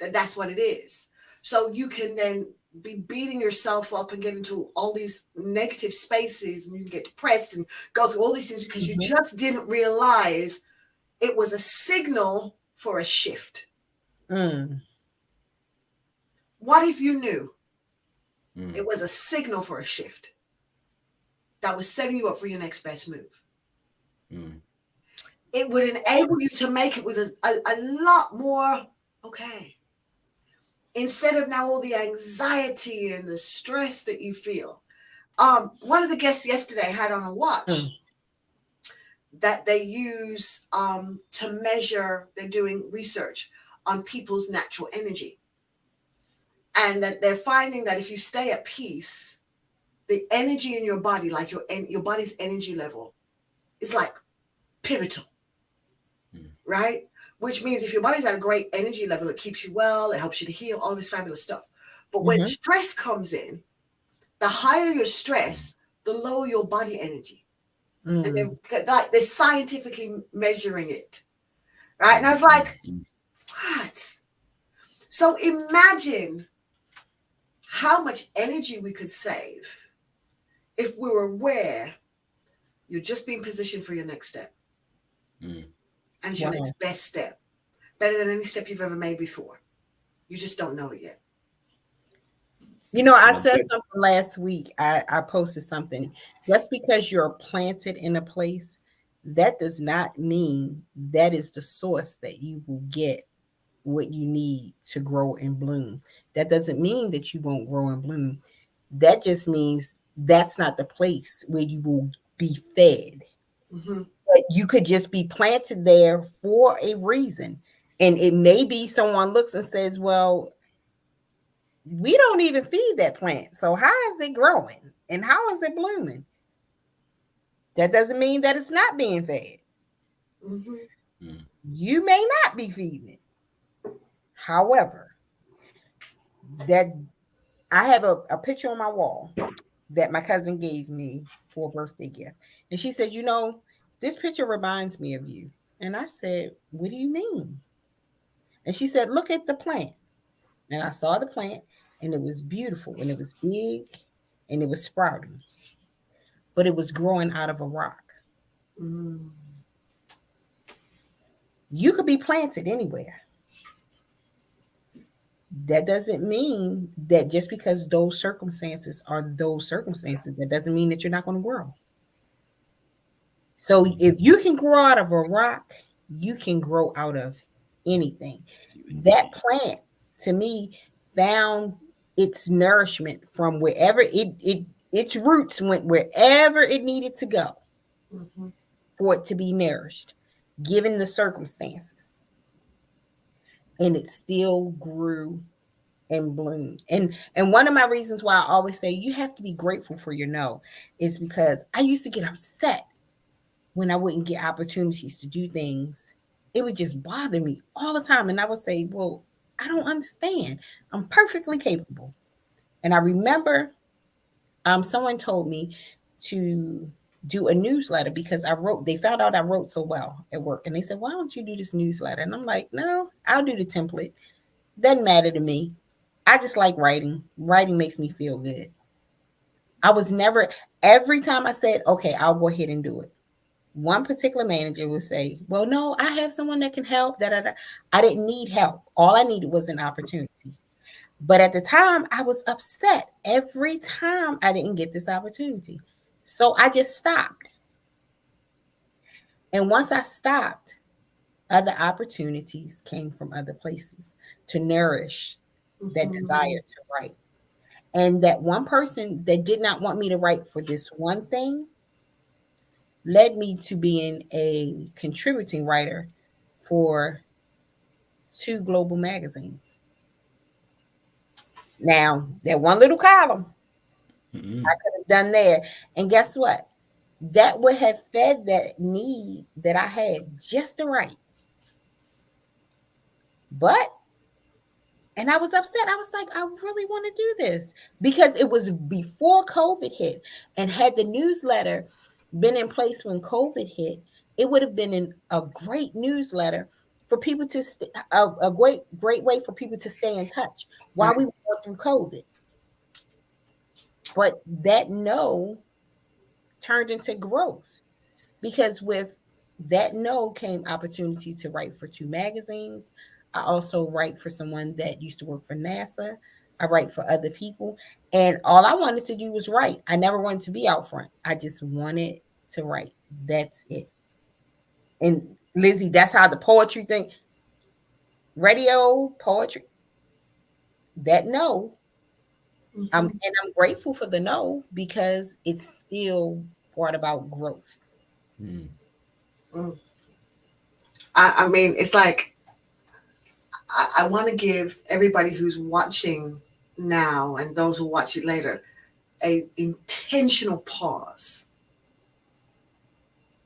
A: That's what it is. So you can then be beating yourself up and get into all these negative spaces and you can get depressed and go through all these things because you just didn't realize it was a signal for a shift. What if you knew it was a signal for a shift that was setting you up for your next best move? It would enable you to make it with a lot more, okay. Instead of now all the anxiety and the stress that you feel. One of the guests yesterday had on a watch that they use to measure, they're doing research on people's natural energy. And that they're finding that if you stay at peace, the energy in your body, like your body's energy level, is like pivotal, right? Which means if your body's at a great energy level, it keeps you well, it helps you to heal, all this fabulous stuff. But when stress comes in, the higher your stress, the lower your body energy. And they're scientifically measuring it, right? And I was like, what? So imagine how much energy we could save if we were aware you're just being positioned for your next step. And it's your next best step. Better than any step you've ever made before. You just don't know it yet.
C: I said something last week. I posted something. Just because you're planted in a place, that does not mean that is the source that you will get what you need to grow and bloom. That doesn't mean that you won't grow and bloom. That just means that's not the place where you will be fed. But you could just be planted there for a reason. And it may be someone looks and says, well, we don't even feed that plant. So how is it growing? And how is it blooming? That doesn't mean that it's not being fed.
A: Mm-hmm.
C: You may not be feeding it. However, that I have a picture on my wall that my cousin gave me for a birthday gift. And she said, this picture reminds me of you. And I said, what do you mean? And she said, look at the plant. And I saw the plant, and it was beautiful, and it was big, and it was sprouting, but it was growing out of a rock.
A: Mm-hmm.
C: You could be planted anywhere. That doesn't mean that just because those circumstances are those circumstances, that doesn't mean that you're not going to grow. So if you can grow out of a rock, you can grow out of anything. That plant, to me, found its nourishment from wherever its roots went, wherever it needed to go
A: Mm-hmm.
C: for it to be nourished, given the circumstances. And it still grew and bloomed. And one of my reasons why I always say you have to be grateful for your no is because I used to get upset when I wouldn't get opportunities to do things. It would just bother me all the time. And I would say, well, I don't understand. I'm perfectly capable. And I remember someone told me to do a newsletter because they found out I wrote so well at work. And they said, why don't you do this newsletter? And I'm like, no, I'll do the template. Doesn't matter to me. I just like writing. Writing makes me feel good. I was never, every time I said, okay, I'll go ahead and do it, one particular manager would say, well, no, I have someone that can help. I didn't need help. All I needed was an opportunity. But at the time, I was upset every time I didn't get this opportunity. So I just stopped. And once I stopped, other opportunities came from other places to nourish that desire to write. And that one person that did not want me to write for this one thing led me to being a contributing writer for 2 global magazines. Now, that one little column I could have done there. And guess what? That would have fed that need that I had just the right. But, and I was upset. I was like, I really want to do this because it was before COVID hit. And had the newsletter been in place when COVID hit, it would have been a great newsletter for people to a great way for people to stay in touch while we were going through COVID. But that no turned into growth because with that no came opportunity to write for 2 magazines. I also write for someone that used to work for NASA. I write for other people. And all I wanted to do was write. I never wanted to be out front. I just wanted to write. That's it. And Lizzie, that's how the poetry thing, radio, poetry, that no. And I'm grateful for the no because it still brought about growth.
A: I mean, it's like I want to give everybody who's watching now and those who watch it later a intentional pause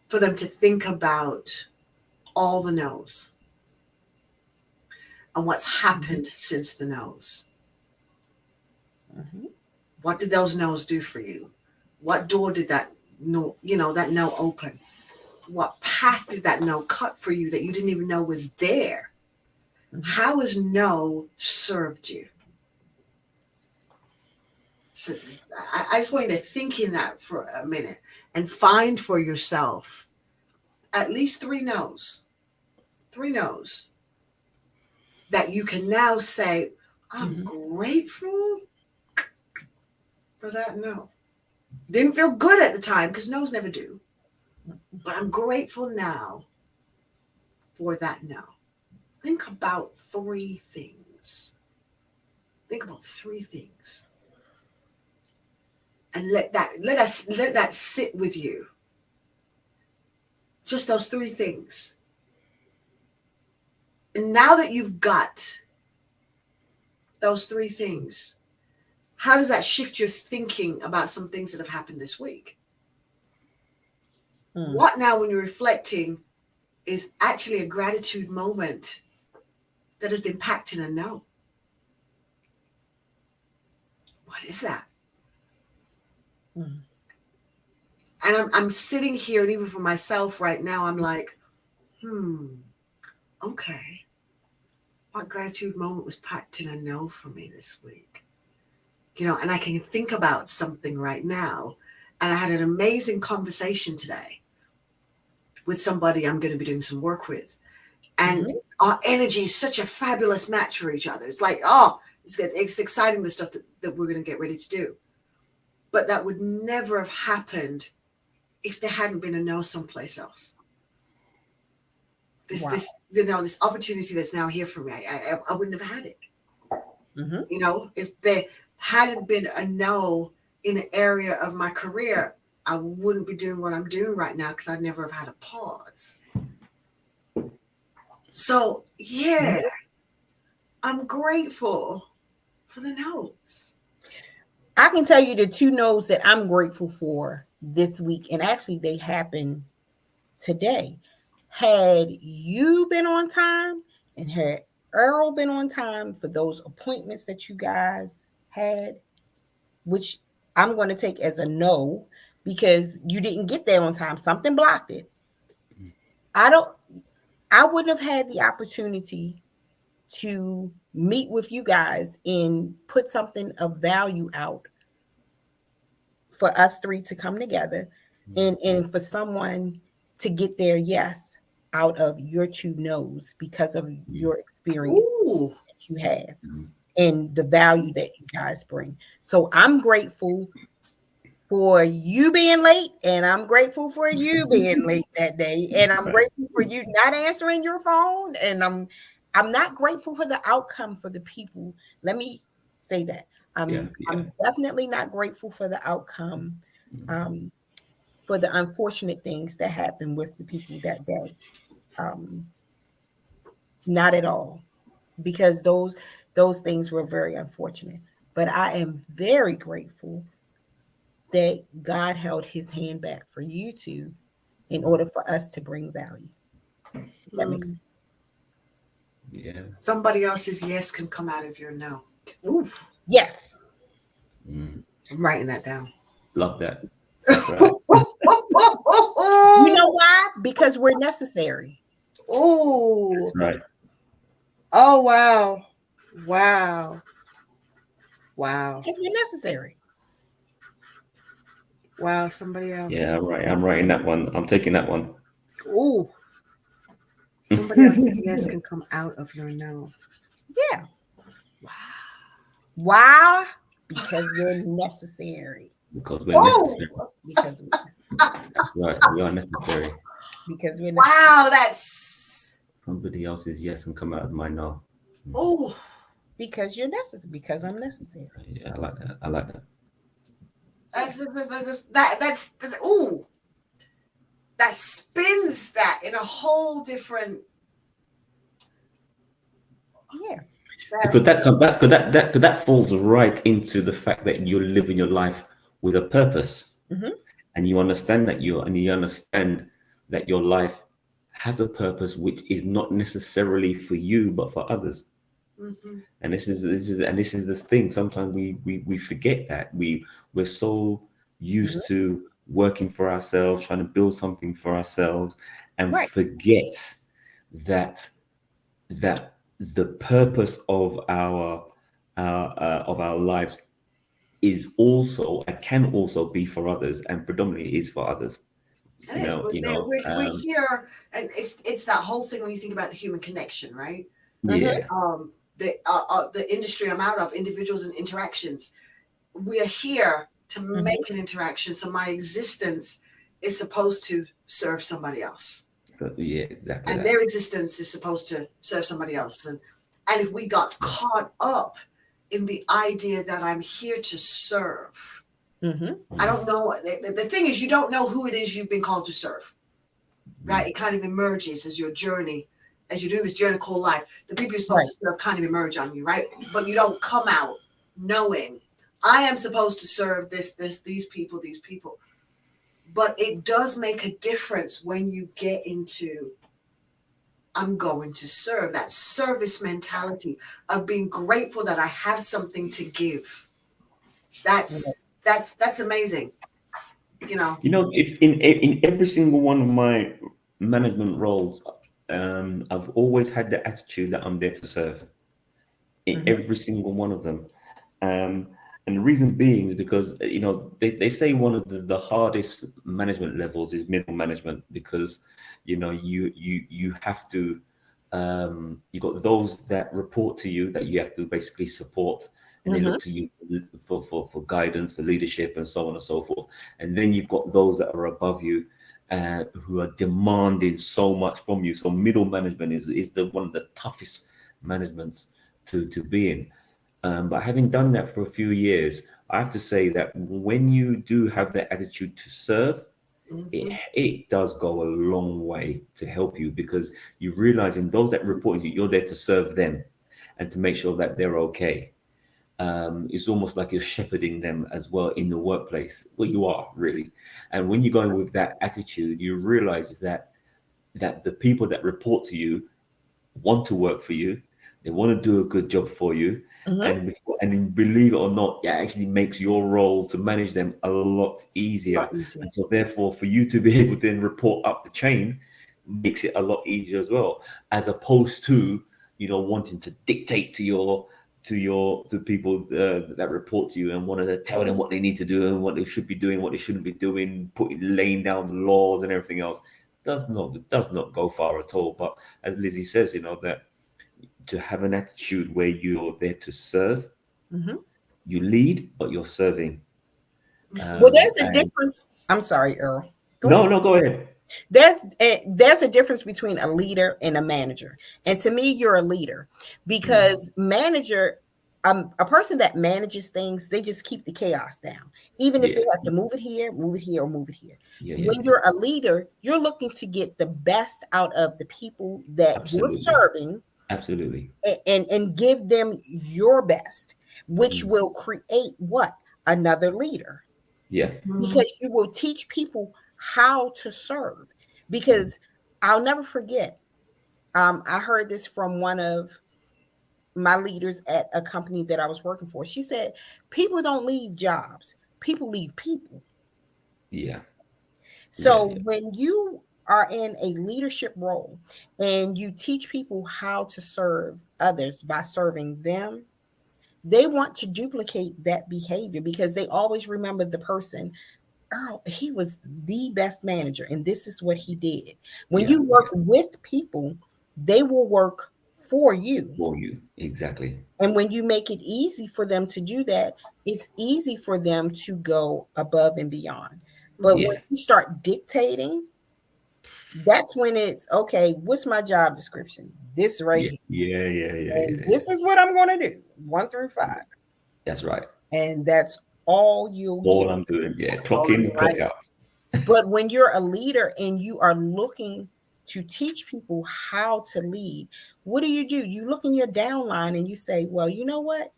A: for them to think about all the no's and what's happened since the no's. What did those no's do for you? What door did that no, that no open? What path did that no cut for you that you didn't even know was there? How has no served you? So I just want you to think in that for a minute and find for yourself at least 3 no's that you can now say, I'm grateful for that no. Didn't feel good at the time because no's never do. But I'm grateful now for that no. Think about 3 things. Think about 3 things. And let that sit with you. Just those 3 things. And now that you've got those 3 things, how does that shift your thinking about some things that have happened this week?
C: Mm.
A: What now, when you're reflecting, is actually a gratitude moment that has been packed in a no? What is that?
C: Mm.
A: And I'm sitting here, and even for myself right now, I'm like, okay. What gratitude moment was packed in a no for me this week? You know, and I can think about something right now. And I had an amazing conversation today with somebody I'm going to be doing some work with. And our energy is such a fabulous match for each other. It's like, oh, it's good. It's exciting, the stuff that we're going to get ready to do. But that would never have happened if there hadn't been a no someplace else. This opportunity that's now here for me, I wouldn't have had it.
C: Mm-hmm.
A: You know, if there hadn't been a no in an area of my career, I wouldn't be doing what I'm doing right now, because I'd never have had a pause. So yeah, I'm grateful for the no's.
C: I can tell you the 2 no's that I'm grateful for this week, and actually they happened today. Had you been on time, and had Earl been on time for those appointments that you guys had, which I'm going to take as a no, because you didn't get there on time. Something blocked it. I wouldn't have had the opportunity to meet with you guys and put something of value out for us 3 to come together, and for someone to get their yes out of your 2 no's, because of your experience
A: Ooh.
C: that you have and the value that you guys bring. So I'm grateful for you being late, and I'm grateful for you being late that day, and I'm grateful for you not answering your phone, and I'm not grateful for the outcome for the people. Let me say that. I'm definitely not grateful for the outcome, for the unfortunate things that happened with the people that day. Not at all, because those things were very unfortunate. But I am very grateful that God held his hand back for you two in order for us to bring value. That makes sense.
B: Yeah.
A: Somebody else's yes can come out of your no. Oof.
C: Yes.
A: I'm writing that down.
B: Love that. That's right.
C: You know why? Because we're necessary.
A: Oh.
B: Right.
A: Oh, wow. Wow. Wow.
C: Because we're necessary.
A: Wow. Somebody else.
B: Yeah, right. I'm writing that one. I'm taking that one.
A: Ooh. Somebody else's yes can come out of your no.
C: Yeah. Wow. Because we're necessary.
B: Because we're necessary.
C: Because
B: That's right. We are necessary.
C: because we're necessary.
A: Wow. That's.
B: Somebody else's yes can come out of my no.
A: Oh.
C: Because you're necessary. Because I'm necessary.
B: Yeah, I like that. I like that.
A: That's ooh. That spins that in a whole different.
C: Yeah.
B: Because that falls right into the fact that you're living your life with a purpose, and you understand that you understand that your life has a purpose which is not necessarily for you but for others. And this is the thing. Sometimes we forget that we're so used to working for ourselves, trying to build something for ourselves, and forget that the purpose of our lives is also and can also be for others, and predominantly is for others.
A: We're here, and it's that whole thing when you think about the human connection, right?
B: Yeah.
A: The industry I'm out of, individuals and interactions. We're here to make an interaction, so my existence is supposed to serve somebody else.
B: Yeah, exactly.
A: And their existence is supposed to serve somebody else. And if we got caught up in the idea that I'm here to serve, I don't know. The thing is, you don't know who it is you've been called to serve, right? It kind of emerges as your journey, as you do this journey called life. The people you're supposed to serve kind of emerge on you, right? But you don't come out knowing I am supposed to serve these people. But it does make a difference when you get into I'm going to serve, that service mentality of being grateful that I have something to give. That's amazing, you know.
B: You know, if in every single one of my management roles, I've always had the attitude that I'm there to serve. In
C: Mhm.
B: every single one of them. Um, and the reason being is because they say one of the hardest management levels is middle management because you have to you got those that report to you that you have to basically support, and they
C: Mhm.
B: look to you for guidance, for leadership, and so on and so forth. And then you've got those that are above you who are demanding so much from you. So middle management is the one of the toughest managements to be in. But having done that for a few years, I have to say that when you do have the attitude to serve,
A: Hmm.
B: it does go a long way to help you because you realize in those that report to you, you're there to serve them and to make sure that they're okay. It's almost like you're shepherding them as well in the workplace. Well, you are really. And when you're going with that attitude, you realize that the people that report to you want to work for you. They want to do a good job for you,
C: Mhm.
B: and believe it or not, it actually makes your role to manage them a lot easier.
A: Lot easier.
B: And so, therefore, for you to be able to then report up the chain makes it a lot easier as well, as opposed to wanting to dictate to people that report to you and want to tell them what they need to do and what they should be doing, what they shouldn't be doing, laying down the laws and everything else. Does not go far at all. But as Lizzie says, that to have an attitude where you're there to serve,
C: Mhm.
B: you lead, but you're serving.
C: Well, there's a
B: And
C: difference. I'm sorry, Earl. Go ahead.
B: no, no, go ahead.
C: There's a difference between a leader and a manager, and to me, you're a leader
B: Mm,
C: because manager, a person that manages things, they just keep the chaos down, even if they
B: yeah,
C: have to move it here, or move it here.
B: yeah, yeah,
C: When
B: yeah.
C: you're a leader, you're looking to get the best out of the people that you're
B: Absolutely,
C: serving,
B: absolutely.
C: and give them your best, which
B: Mm,
C: will create what, another leader,
B: yeah.
A: Hmm.
C: because you will teach people how to serve.
B: Mm,
C: Because I'll never forget, I heard this from one of my leaders at a company that I was working for. She said, people don't leave jobs, people leave people.
B: yeah, yeah,
C: So
B: yeah,
C: when you are in a leadership role and you teach people how to serve others by serving them, they want to duplicate that behavior because they always remember the person. Earl, he was the best manager, and this is what he did. When
B: yeah,
C: you work
B: yeah.
C: with people, they will work for you.
B: For you, exactly.
C: And when you make it easy for them to do that, it's easy for them to go above and beyond. But when
B: Yeah,
C: you start dictating, that's when it's okay. What's my job description? This right
B: yeah,
C: here.
B: yeah, yeah, yeah,
C: And
B: yeah, yeah.
C: this is what I'm going to do, 1 through 5.
B: That's right.
C: And that's all you'll
B: All
C: get.
B: I'm doing, yeah, clock
C: All
B: in,
C: right.
B: clock out.
C: But when you're a leader and you are looking to teach people how to lead, what do? You look in your downline and you say, well, you know what?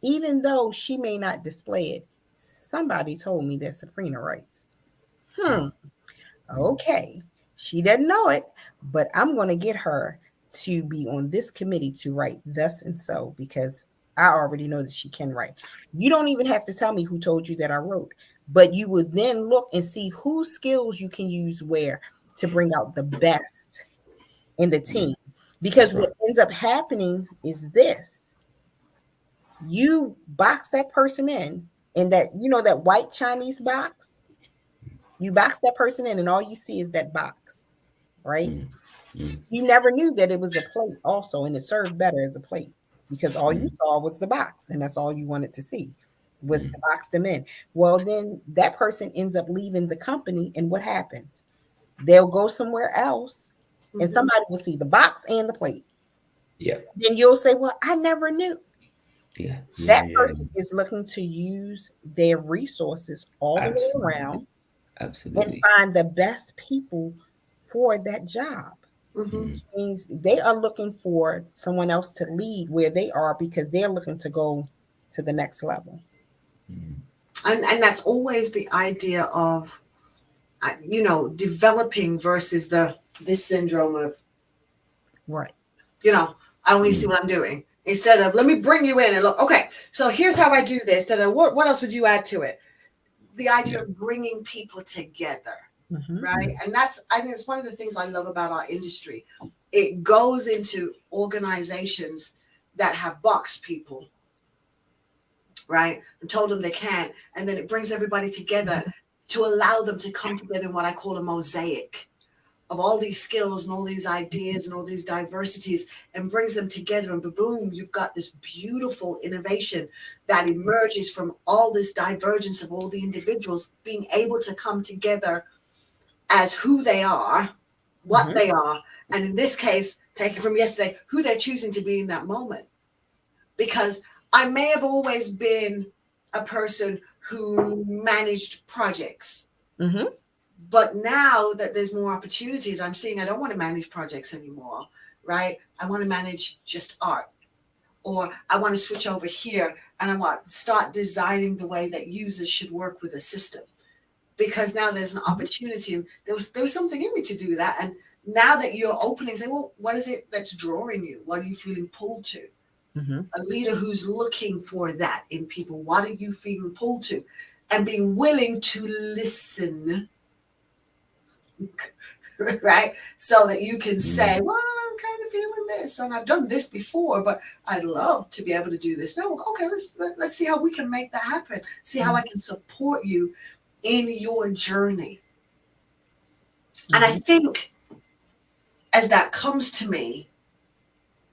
C: Even though she may not display it, somebody told me that Sabrina writes.
B: Mm,
C: Hmm.
B: mm,
C: Okay. She doesn't know it, but I'm going to get her to be on this committee to write thus and so because I already know that she can write. You don't even have to tell me who told you that I wrote, but you would then look and see whose skills you can use where to bring out the best in the
B: mm.
C: team. Because
B: That's
C: what
B: right.
C: ends up happening is this: you box that person in that, that white Chinese box, you box that person in, and all you see is that box, right?
B: Mm, mm,
C: You never knew that it was a plate also, and it served better as a plate because all you
B: mm,
C: saw was the box, and that's all you wanted to see was to
B: mm,
C: box them in. Well, then that person ends up leaving the company, and what happens? They'll go somewhere else, and
A: Hmm.
C: somebody will see the box and the plate.
B: yeah,
C: Then you'll say, "Well, I never knew."
B: yeah, yeah,
C: That
B: yeah,
C: person
B: yeah.
C: is looking to use their resources all the way
B: Absolutely,
C: around and
B: absolutely.
C: find the best people for that job.
A: Hmm.
B: Mm,
C: Means they are looking for someone else to lead where they are because they're looking to go to the next level.
B: mm,
A: And that's always the idea of developing versus this syndrome of,
C: Right.
A: I want you to see what I'm doing. Instead of, let me bring you in and look, okay, so here's how I do this. Instead of, what else would you add to it? The idea of bringing people together, right? And I think it's one of the things I love about our industry. It goes into organizations that have boxed people, right? And told them they can. And then it brings everybody together to allow them to come together in what I call a mosaic of all these skills and all these ideas and all these diversities, and brings them together, and boom, you've got this beautiful innovation that emerges from all this divergence of all the individuals being able to come together as who they are, what they are, and in this case, take it from yesterday, who they're choosing to be in that moment. Because I may have always been a person who managed projects. But now that there's more opportunities, I'm seeing I don't want to manage projects anymore, right? I want to manage just art. Or I want to switch over here and I want to start designing the way that users should work with a system. Because now there's an opportunity, and there was something in me to do that. And now that you're opening, say, well, what is it that's drawing you? What are you feeling pulled to? A leader who's looking for that in people. What are you feeling pulled to? And being willing to listen, right? So that you can say, well, I'm kind of feeling this, and I've done this before, but I'd love to be able to do this. No, okay, let's see how we can make that happen. See how I can support you in your journey. And I think as that comes to me,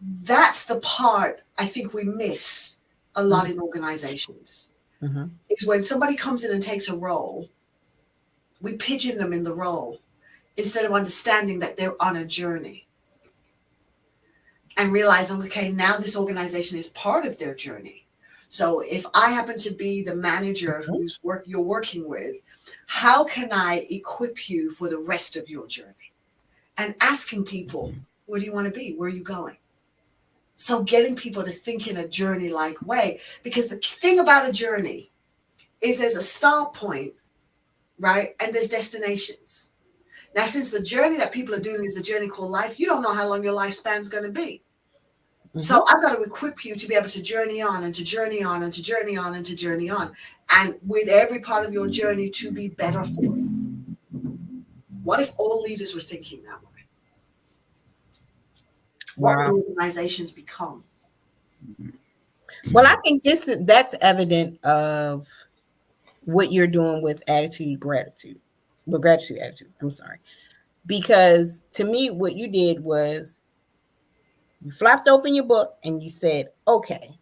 A: that's the part I think we miss a lot in organizations. Is when somebody comes in and takes a role, we pigeon them in the role instead of understanding that they're on a journey and realizing, okay, now this organization is part of their journey. So if I happen to be the manager you're working with, how can I equip you for the rest of your journey? And asking people, where do you want to be? Where are you going? So getting people to think in a journey-like way, because the thing about a journey is there's a start point, right? And there's destinations. Now, since the journey that people are doing is the journey called life, you don't know how long your lifespan is going to be. So I've got to equip you to be able to journey on and to journey on and to journey on and to journey on. And with every part of your journey to be better for it. What if all leaders were thinking that way? What would organizations become?
C: Well, I think that's evident of what you're doing with gratitude. I'm sorry. Because to me, what you did was you flapped open your book and you said, okay,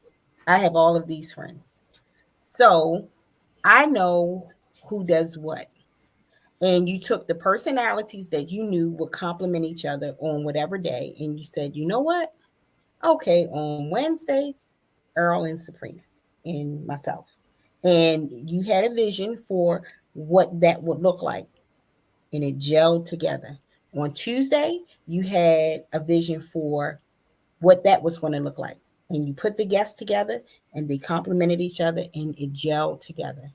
C: I have all of these friends. So I know who does what. And you took the personalities that you knew would complement each other on whatever day. And you said, you know what? Okay, on Wednesday, Earl and Sabrina and myself. And you had a vision for what that would look like. And it gelled together. On Tuesday, you had a vision for what that was going to look like. And you put the guests together and they complemented each other and it gelled together.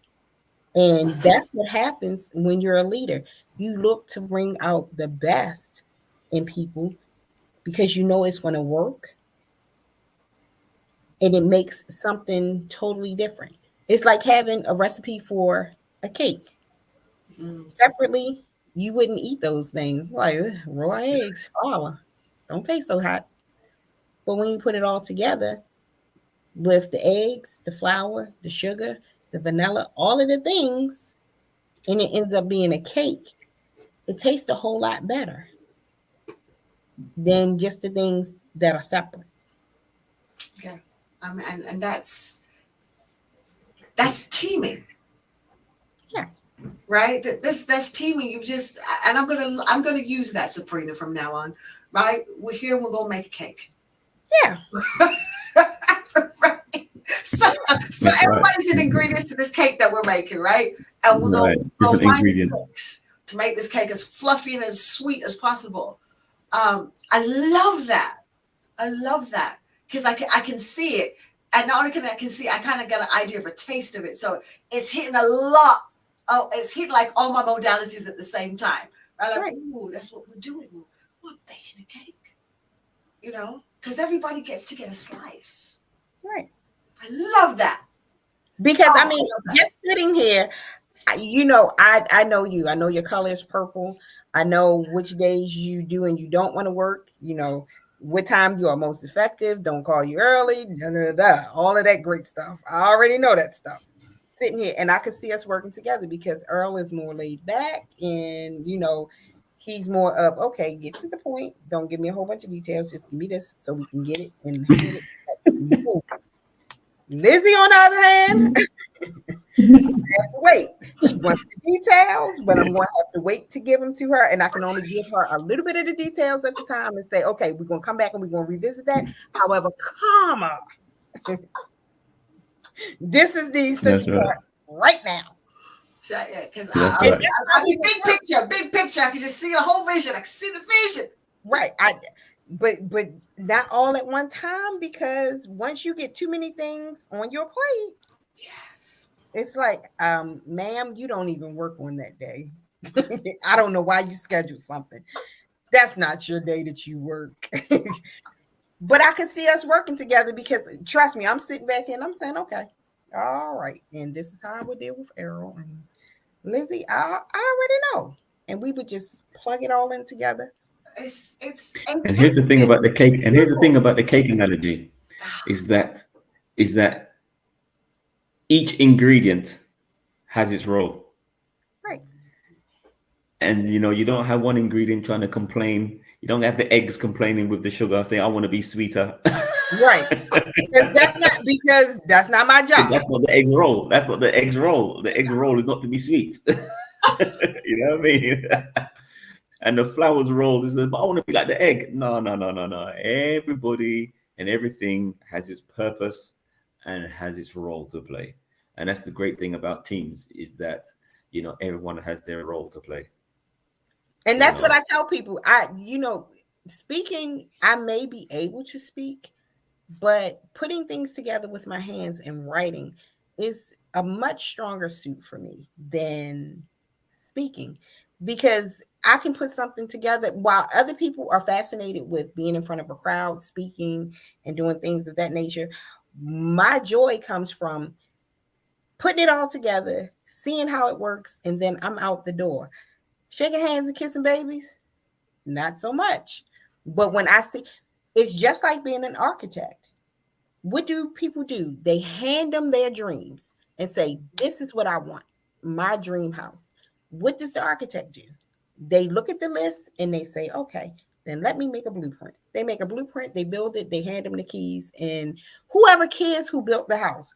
C: And that's what happens when you're a leader. You look to bring out the best in people because you know it's going to work. And it makes something totally different. It's like having a recipe for a cake. Separately, you wouldn't eat those things like raw eggs, flour. Don't taste so hot. But when you put it all together with the eggs, the flour, the sugar, the vanilla, all of the things, and it ends up being a cake, it tastes a whole lot better than just the things that are separate.
A: Yeah. And that's teaming.
C: Yeah.
A: Right? That's teaming. You've just, and I'm gonna use that, Sabrina, from now on. Right? We're here and we're gonna make a cake.
C: Yeah.
A: Right. So everybody's an ingredients to this cake that we're making, right? And we're gonna go find ingredients to make this cake as fluffy and as sweet as possible. I love that. I love that because I can see it, and not only can I see, I kind of got an idea of a taste of it. So it's hitting a lot oh, it's hit like all my modalities at the same time. Right? Like,
C: Right.
A: ooh, that's what we're doing. We're baking a cake, you know, because everybody gets to get a slice.
C: Right.
A: I love that.
C: Because
A: Oh,
C: I
A: I
C: mean,
A: love that.
C: just sitting here, you know, I know you. I know your color is purple. I know which days you do and you don't want to work. You know what time you are most effective. Don't call you early. Da, da, da, da, all of that great stuff. I already know that stuff. Sitting here, and I could see us working together because Earl is more laid back, and you know, he's more of okay. Get to the point. Don't give me a whole bunch of details. Just give me this so we can get it and hit it. Move. Lizzie, on the other hand, wait. She wants the details, but I'm going to have to wait to give them to her. And I can only give her a little bit of the details at the time and say, okay, we're going to come back and we're going to revisit that. However, comma, this is the
B: That's
C: essential
B: right.
C: part right now.
A: Yeah, because
B: That's
C: And
B: right.
C: that's
A: I
C: how
A: mean,
C: people
A: big picture, big picture. I can just see the whole vision. I can see the vision.
C: right. But not all at one time, because once you get too many things on your plate,
A: Yes.
C: it's like, ma'am, you don't even work on that day. I don't know why you scheduled something. That's not your day that you work. But I can see us working together because trust me, I'm sitting back here and I'm saying, okay, all right. And this is how I would deal with Errol and Lizzie. I already know. And we would just plug it all in together.
B: And here's the thing
A: it's
B: about the cake. And here's the thing
A: beautiful.
B: about the cake analogy is that is that each ingredient has its role.
C: Right.
B: And you know, you don't have one ingredient trying to complain. You don't have the eggs complaining with the sugar, saying, I want to be sweeter.
C: Right. Because that's not my job.
B: That's not the egg roll. That's not the eggs roll. The egg roll is not to be sweet. You know what I mean? And the flowers roll is, but I want to be like the egg. No, no, no, no, no. Everybody and everything has its purpose and has its role to play. And that's the great thing about teams is that, you know, everyone has their role to play.
C: And
B: You
C: that's what
B: know,
C: I tell people. Speaking, I may be able to speak, but putting things together with my hands and writing is a much stronger suit for me than speaking, because I can put something together while other people are fascinated with being in front of a crowd, speaking and doing things of that nature. My joy comes from putting it all together, seeing how it works, and then I'm out the door. Shaking hands and kissing babies, not so much. But when I see, it's just like being an architect. What do people do? They hand them their dreams and say, this is what I want, my dream house. What does the architect do? They look at the list and they say, okay, then let me make a blueprint. They make a blueprint, they build it, they hand them the keys, and whoever cares who built the house.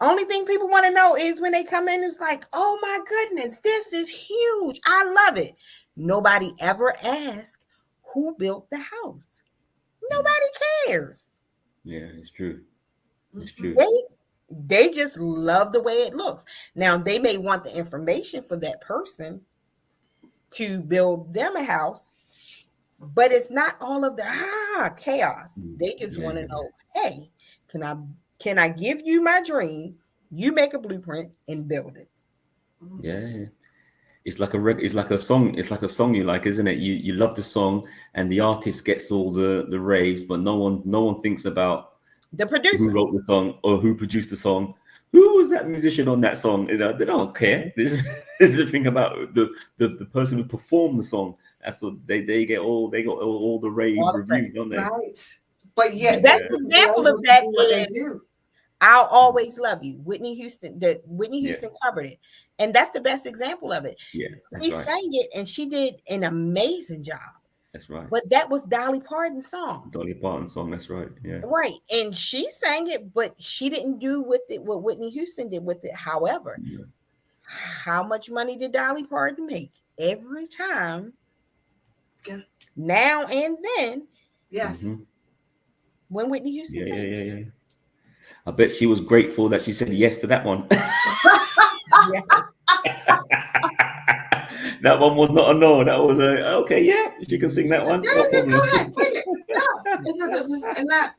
C: Only thing people want to know is when they come in, it's like, oh my goodness, this is huge. I love it. Nobody ever asks who built the house. Nobody cares.
B: yeah, it's true. It's
A: Mhm.
B: true.
C: They just love the way it looks. Now they may want the information for that person to build them a house, but it's not all of the chaos. They just want to
B: Yeah,
C: know, hey, can I can I give you my dream? You make a blueprint and build it.
A: Mhm.
B: yeah. It's like a song. It's like a song you like, isn't it? You love the song, and the artist gets all the raves, but no one thinks about
C: The
B: who
C: producer.
B: wrote the song or who produced the song. Who was that musician on that song? You know, they don't care. They just think about the person who performed the song. That's what they get all the rave
C: All the
B: reviews,
C: credit.
B: don't they?
A: Right. But
C: The
A: yet
C: best
B: Yeah,
A: they're
C: example
A: able
C: of
A: to
C: that
A: do what they
C: is
A: do.
C: I'll Always Love You. Whitney Houston, that Whitney
B: yeah,
C: Houston covered it. And that's the best example of it.
B: yeah. That's
C: She
B: right.
C: sang it and she did an amazing job.
B: That's right.
C: But that was Dolly Parton's song.
B: Dolly Parton song. That's right. Yeah,
C: Right. And she sang it, but she didn't do with it what Whitney Houston did with it. However,
B: yeah.
C: how much money did Dolly Parton make? Every time,
A: Yeah.
C: now and then,
A: Yes.
B: Hmm.
C: when Whitney Houston
B: Yeah, yeah,
C: sang
B: yeah, yeah. I bet she was grateful that she said yes to that one.
C: it. Yeah.
B: That one was not a no. That was a okay. Yeah, she can sing that
A: Yes.
B: one.
A: Yeah,
B: No
A: yeah, go
B: problem.
A: ahead. Take it. Yeah. And that,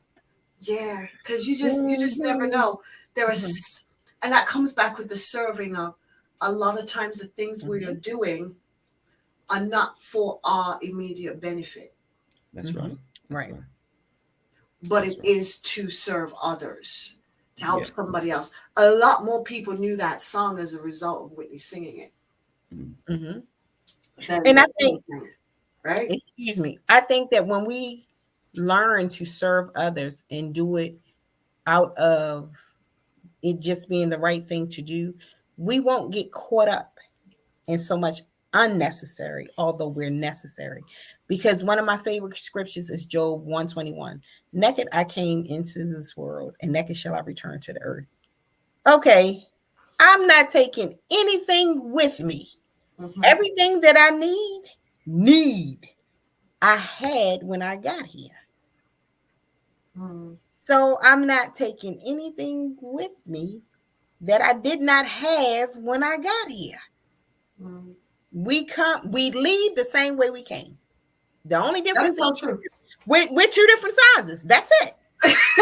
A: yeah, because you just never
C: Mhm.
A: know. There
C: Mhm.
A: is, and that comes back with the serving of a lot of times the things we are doing are not for our immediate benefit.
B: That's right. That's
C: Right.
B: right.
A: But
B: That's
A: it
B: right.
A: is to serve others, to help
B: Yeah.
A: somebody else. A lot more people knew that song as a result of Whitney singing it
C: Mm-hmm.
A: than
C: And I
A: than
C: think,
A: singing it, right?
C: excuse me, I think that when we learn to serve others and do it out of it just being the right thing to do, we won't get caught up in so much unnecessary, although we're necessary. Because one of my favorite scriptures is Job 121. Naked I came into this world, and naked shall I return to the earth. Okay, I'm not taking anything with me.
A: Mm-hmm.
C: Everything that I need, I had when I got here.
A: Mm-hmm.
C: So I'm not taking anything with me that I did not have when I got here.
A: Mm-hmm.
C: We leave the same way we came. The only
A: That is
C: difference
A: so
C: is
A: true.
C: we're two different sizes. That's it.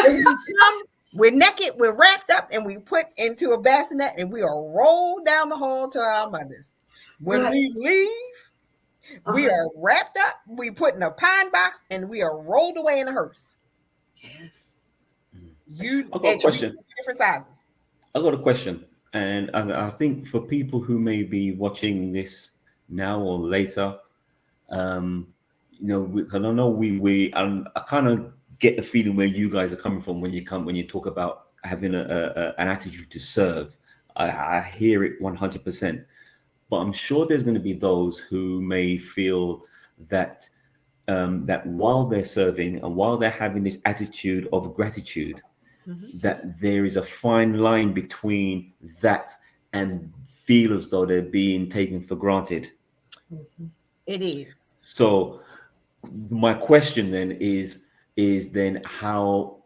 C: When we come, we're naked, we're wrapped up, and we put into a bassinet, and we are rolled down the hall to our mothers. When
A: Right.
C: we leave, we
A: Uh-huh.
C: are wrapped up, we put in a pine box, and we are rolled away in a hearse.
A: Yes.
B: I've got a
C: We
B: question.
C: different sizes.
B: I got a question, and I think for people who may be watching this now or later, um, because I know I kind of get the feeling where you guys are coming from when you talk about having an attitude to serve. I hear it 100%, but I'm sure there's going to be those who may feel that that while they're serving and while they're having this attitude of gratitude, that there is a fine line between that and feel as though they're being taken for granted.
C: It is.
B: So my question then is then how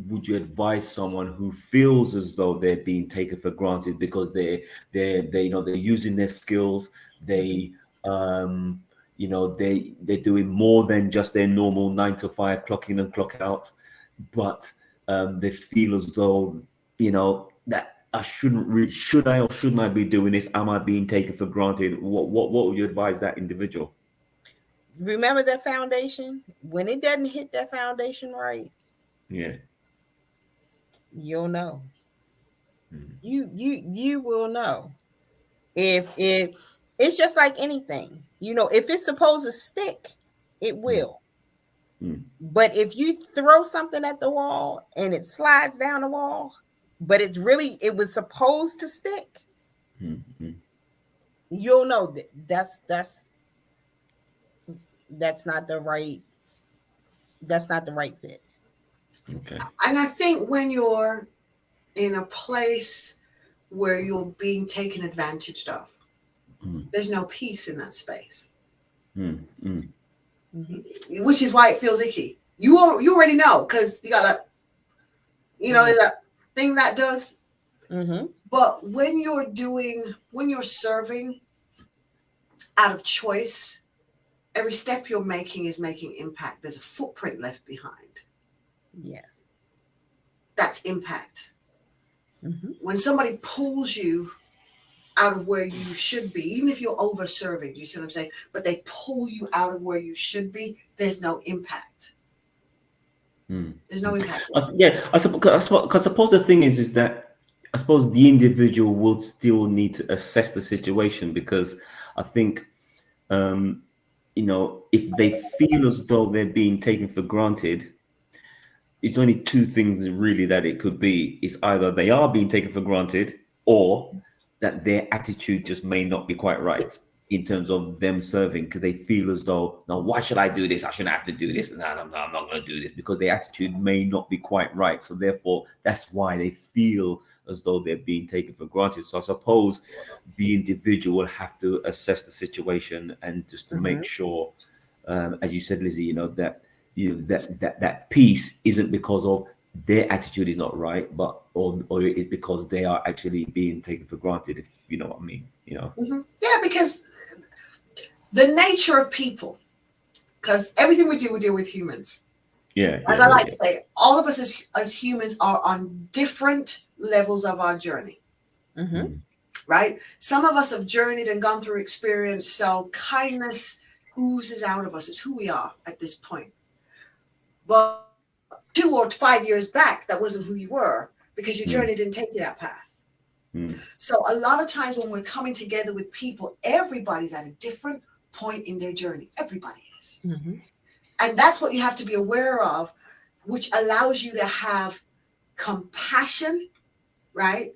B: would you advise someone who feels as though they're being taken for granted because they're using their skills, they they're doing more than just their normal 9 to 5 clock in and clock out, but they feel as though that I shouldn't should I or shouldn't I be doing this? Am I being taken for granted? What would you advise that individual?
C: Remember that foundation? When it doesn't hit that foundation right,
B: Yeah.
C: you'll know.
B: Mm,
C: You will know. If it's just like anything, if it's supposed to stick, it
B: mm,
C: will.
B: mm,
C: But if you throw something at the wall and it slides down the wall, but it was supposed to stick,
B: mm, mm.
C: you'll know that that's not the right fit.
B: Okay.
A: And I think when you're in a place where you're being taken advantage of,
B: Mm,
A: there's no peace in that space,
B: mm, mm,
A: which is why it feels icky. You already know because you got there's a thing that does.
C: Mm-hmm.
A: But when you're serving out of choice, every step you're making is making impact. There's a footprint left behind.
C: Yes.
A: That's impact.
C: Mm-hmm.
A: When somebody pulls you out of where you should be, even if you're over serving, you see what I'm saying? But they pull you out of where you should be, there's no impact.
B: mm.
A: There's no impact.
B: Yeah, I suppose the thing is that I suppose the individual would still need to assess the situation because I think if they feel as though they're being taken for granted, it's only two things really that it could be. It's either they are being taken for granted or that their attitude just may not be quite right in terms of them serving because they feel as though, no, why should I do this? I shouldn't have to do this. No, I'm not going to do this because their attitude may not be quite right. So therefore, that's why they feel as though they're being taken for granted. So I suppose the individual will have to assess the situation and just to
C: Mm-hmm.
B: make sure, as you said, Lizzie, that peace isn't because of their attitude is not right, but or it is because they are actually being taken for granted. If you know what I mean,
A: Mm-hmm. Yeah, because the nature of people, because everything we deal with humans.
B: Yeah,
A: As
B: yeah,
A: I
B: yeah,
A: like
B: yeah.
A: to say, all of us as humans are on different levels of our journey.
C: Mm-hmm.
B: Mm,
A: right? Some of us have journeyed and gone through experience, so kindness oozes out of us. It's who we are at this point. But 2 or 5 years back, that wasn't who you were because your
B: Mm.
A: journey didn't take you that path.
B: Mm.
A: So a lot of times when we're coming together with people, everybody's at a different point in their journey. Everybody is.
C: Mm-hmm.
A: And that's what you have to be aware of, which allows you to have compassion, right?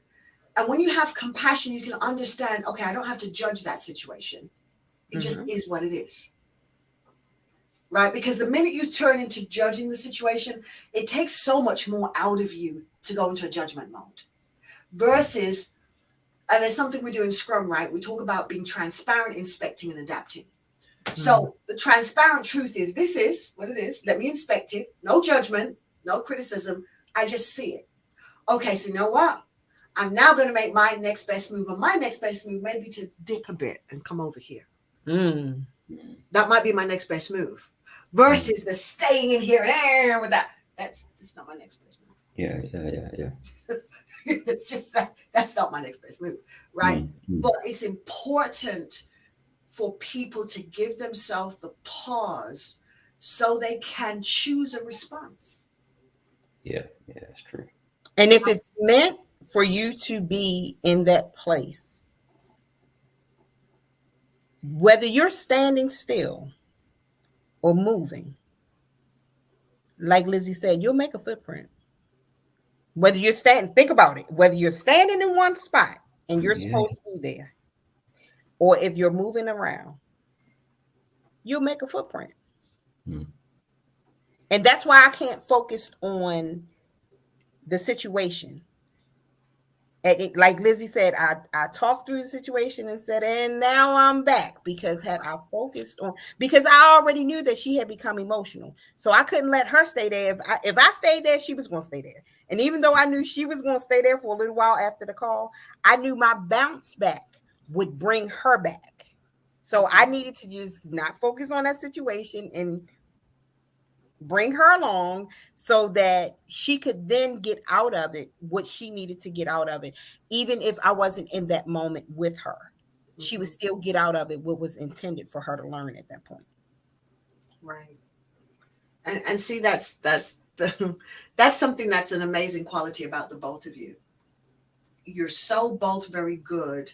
A: And when you have compassion, you can understand, okay, I don't have to judge that situation. It just
C: Mm-hmm.
A: is what it is, right? Because the minute you turn into judging the situation, it takes so much more out of you to go into a judgment mode versus, and there's something we do in Scrum, right? We talk about being transparent, inspecting, and adapting. So the transparent truth is this is what it is. Let me inspect it. No judgment, no criticism. I just see it. Okay, so you know what? I'm now going to make my next best move. And my next best move may be to dip a bit and come over here.
C: Mm.
A: That might be my next best move.
B: Mm.
A: Versus the staying in here and with that. That's not my next best move.
B: Yeah.
A: It's just that's not my next best move, right?
B: Mm.
A: But it's important for people to give themselves the pause so they can choose a response.
B: Yeah, that's true.
C: And if it's meant for you to be in that place, whether you're standing still or moving, like Lizzie said, you'll make a footprint. Whether you're standing, think about it, whether you're standing in one spot and you're
B: Yeah.
C: supposed to be there, or if you're moving around, you'll make a footprint.
B: Mm.
C: And that's why I can't focus on the situation. Like Lizzie said, I talked through the situation and said, and now I'm back, because had I focused on, because I already knew that she had become emotional, so I couldn't let her stay there. If I stayed there, she was going to stay there. And even though I knew she was going to stay there for a little while after the call, I knew my bounce back would bring her back. So I needed to just not focus on that situation and bring her along so that she could then get out of it what she needed to get out of it. Even if I wasn't in that moment with her, she would still get out of it what was intended for her to learn at that point.
A: Right. And see, that's that's something that's an amazing quality about the both of you. You're so both very good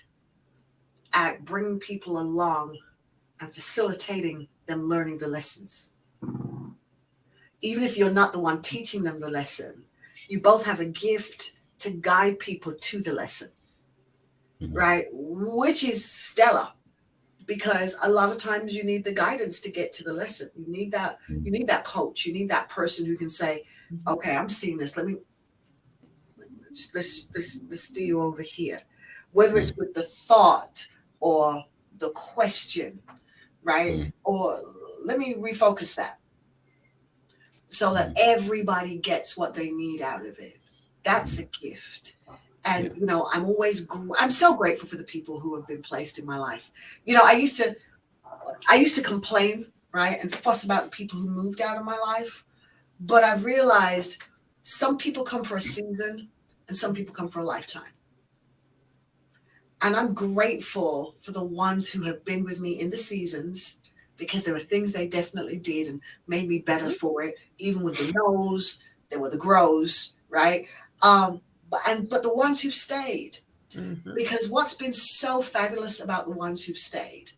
A: at bringing people along and facilitating them learning the lessons. Even if you're not the one teaching them the lesson, you both have a gift to guide people to the lesson, right? Which is stellar, because a lot of times you need the guidance to get to the lesson. You need that coach. You need that person who can say, okay, I'm seeing this. Let's steer you over here. Whether it's with the thought or the question, right? Or let me refocus that, so that everybody gets what they need out of it. That's a gift. And, I'm so grateful for the people who have been placed in my life. I used to complain, right, and fuss about the people who moved out of my life. But I've realized some people come for a season and some people come for a lifetime. And I'm grateful for the ones who have been with me in the seasons, because there were things they definitely did and made me better for it. Even with the no's, there were the grows, right? But the ones who've stayed, because what's been so fabulous about the ones who've stayed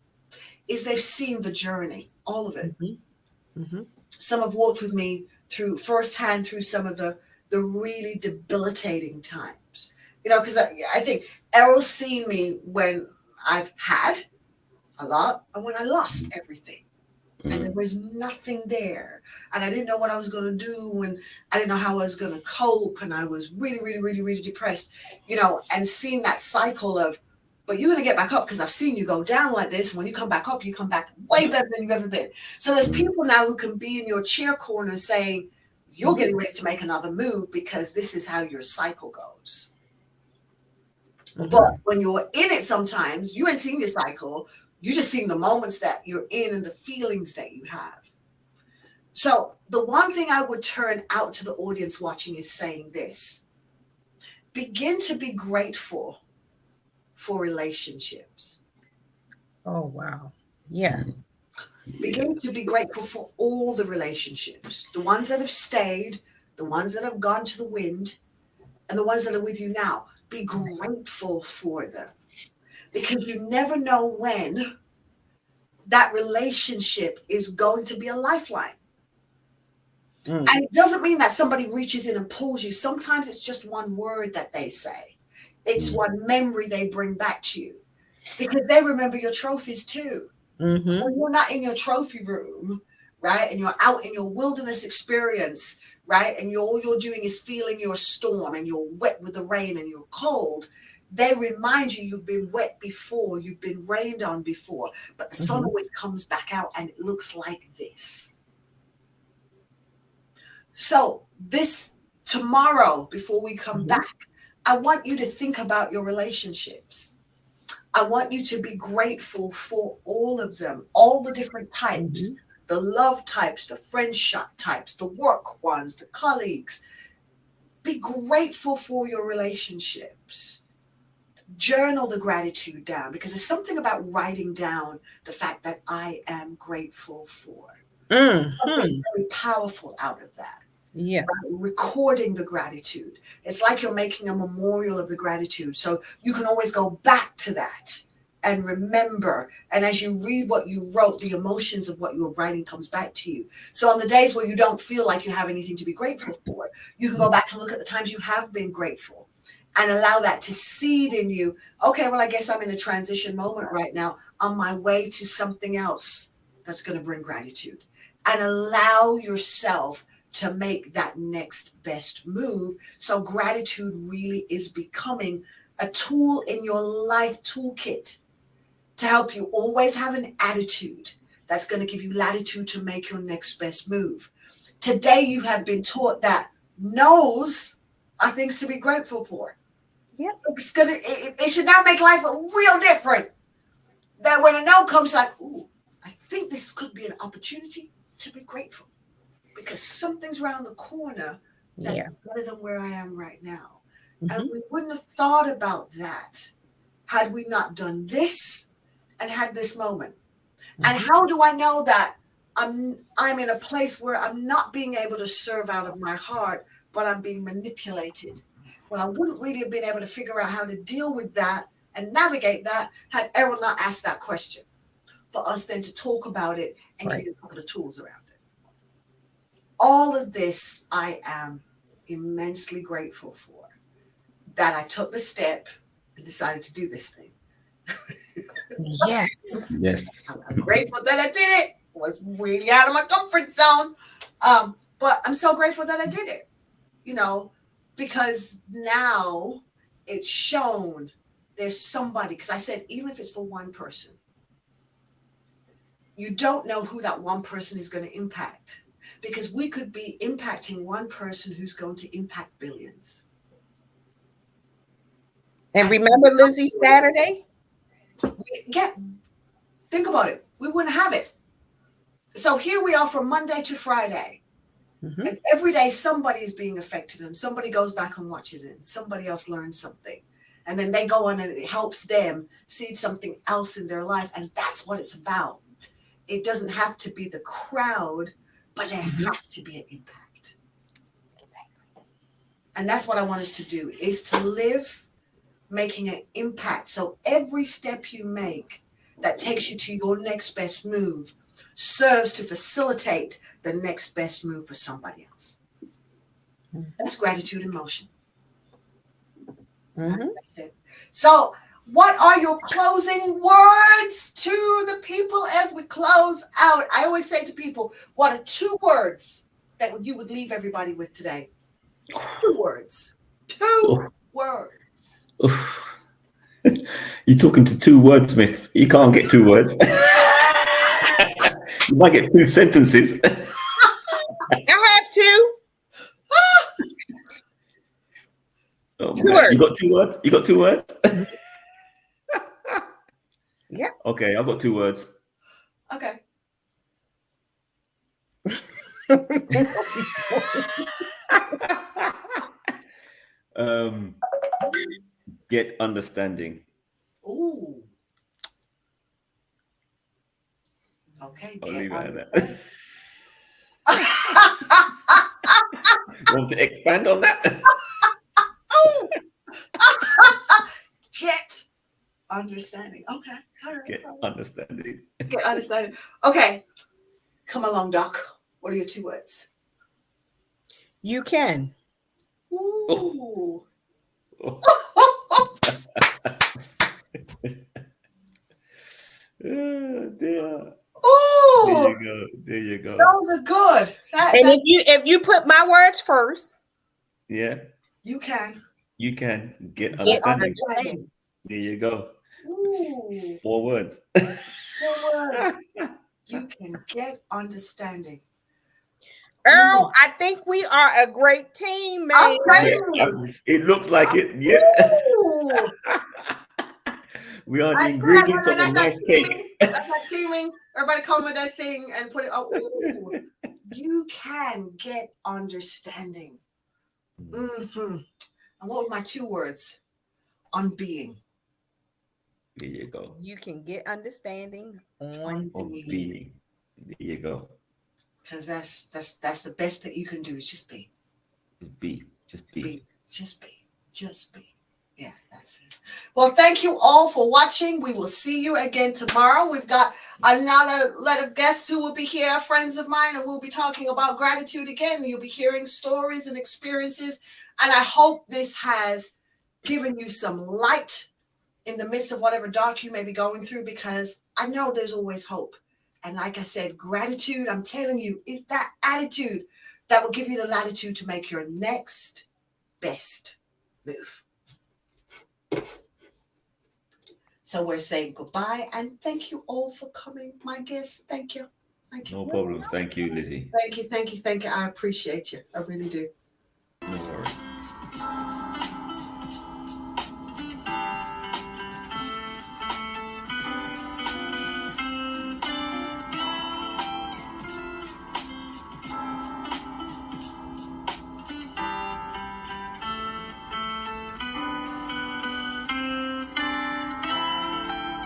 A: is they've seen the journey, all of it. Some have walked with me through firsthand through some of the really debilitating times, because I think Errol's seen me when I've had a lot and when I lost everything. And there was nothing there. And I didn't know what I was going to do. And I didn't know how I was going to cope. And I was really, really, really, really depressed, and seeing that cycle of, but you're going to get back up, because I've seen you go down like this. And when you come back up, you come back way better than you've ever been. So there's people now who can be in your cheer corner saying, you're getting ready to make another move because this is how your cycle goes. But when you're in it, sometimes you ain't seeing your cycle. You're just seeing the moments that you're in and the feelings that you have. So the one thing I would turn out to the audience watching is saying this: begin to be grateful for relationships.
C: Oh, wow. Yes.
A: Begin to be grateful for all the relationships, the ones that have stayed, the ones that have gone to the wind, and the ones that are with you now. Be grateful for them, because you never know when that relationship is going to be a lifeline.
C: Mm.
A: And it doesn't mean that somebody reaches in and pulls you. Sometimes it's just one word that they say. It's one memory they bring back to you, because they remember your trophies too.
C: Mm-hmm.
A: When you're not in your trophy room, right, and you're out in your wilderness experience, right, and all you're doing is feeling your storm, and you're wet with the rain and you're cold, they remind you you've been wet before, you've been rained on before, but the sun always comes back out and it looks like this. So this tomorrow, before we come back, I want you to think about your relationships. I want you to be grateful for all of them, all the different types, the love types, the friendship types, the work ones, the colleagues. Be grateful for your relationships. Journal the gratitude down, because there's something about writing down the fact that I am grateful for. Something very powerful out of that.
C: Yes.
A: Recording the gratitude. It's like you're making a memorial of the gratitude. So you can always go back to that and remember. And as you read what you wrote, the emotions of what you were writing comes back to you. So on the days where you don't feel like you have anything to be grateful for, you can go back and look at the times you have been grateful and allow that to seed in you. Okay, well, I guess I'm in a transition moment right now, on my way to something else that's going to bring gratitude. And allow yourself to make that next best move. So gratitude really is becoming a tool in your life toolkit to help you always have an attitude that's going to give you latitude to make your next best move. Today you have been taught that no's are things to be grateful for.
C: Yep.
A: It should now make life real different. That when a no comes, like, ooh, I think this could be an opportunity to be grateful, because something's around the corner that's better than where I am right now. And we wouldn't have thought about that had we not done this and had this moment. And how do I know that I'm in a place where I'm not being able to serve out of my heart, but I'm being manipulated? Well, I wouldn't really have been able to figure out how to deal with that and navigate that had Errol not asked that question, for us then to talk about it and give you a couple of tools around it. All of this I am immensely grateful for, that I took the step and decided to do this thing.
C: Yes.
A: I'm grateful that I did it. It was really out of my comfort zone. But I'm so grateful that I did it, because now it's shown there's somebody, because I said, even if it's for one person, you don't know who that one person is going to impact, because we could be impacting one person who's going to impact billions.
C: And remember Lizzie Saturday?
A: Think about it. We wouldn't have it. So here we are from Monday to Friday. And every day somebody is being affected, and somebody goes back and watches it, and somebody else learns something. And then they go on and it helps them see something else in their life. And that's what it's about. It doesn't have to be the crowd, but there has to be an impact. Exactly. And that's what I want us to do, is to live making an impact. So every step you make that takes you to your next best move serves to facilitate the next best move for somebody else. That's gratitude in motion. That's it. So what are your closing words to the people as we close out? I always say to people, what are 2 words that you would leave everybody with today? 2 words. 2 words.
B: You're talking to 2 wordsmiths. You can't get 2 words. You might get 2 sentences.
C: I have 2.
B: Oh, you got 2 words? You got 2 words?
C: Yeah.
B: Okay, I've got 2 words.
A: Okay.
B: Get understanding.
A: Ooh. Okay.
B: I'll
A: Get
B: leave it at
A: understanding.
B: that. Want to expand on that?
A: Oh. Get understanding. Okay. All right.
B: Get understanding.
A: Get understanding. Okay. Come along, Doc. What are your 2 words?
C: You can.
A: Ooh.
B: Oh, dear. There
A: Ooh.
B: you go. There you go.
A: Those are good.
C: And if you put my words first,
B: Yeah,
A: you can
B: you can get
C: get
B: understanding.
C: understanding.
B: There you go.
A: Ooh.
B: 4 words.
A: 4 words. You can get understanding.
C: Earl, I think we are a great team, man.
A: I'm
B: Yeah,
A: ready.
B: it looks like it. Yeah.
A: Ooh.
B: We are the
A: I see that.
B: ingredients of a
A: That's like
B: nice cake.
A: teaming. That's like teaming. Everybody come with their thing and put it. Oh, ooh. You can get understanding. Mm-hmm. And what were my 2 words? Unbeing.
B: There you go.
C: You can get understanding on
B: Of being. There you go.
A: Because that's the best that you can do is just be.
B: Just be. Just be.
A: Be. Just be. Just be. Yeah, that's it. Well, thank you all for watching. We will see you again tomorrow. We've got another lot of guests who will be here, friends of mine, and we'll be talking about gratitude again. You'll be hearing stories and experiences. And I hope this has given you some light in the midst of whatever dark you may be going through, because I know there's always hope. And like I said, gratitude, I'm telling you, is that attitude that will give you the latitude to make your next best move. So we're saying goodbye, and thank you all for coming, my guests. Thank you. Thank you.
B: No problem. Thank you, Lizzie.
A: Thank you. Thank you. Thank you. I appreciate you. I really do.
B: No worries.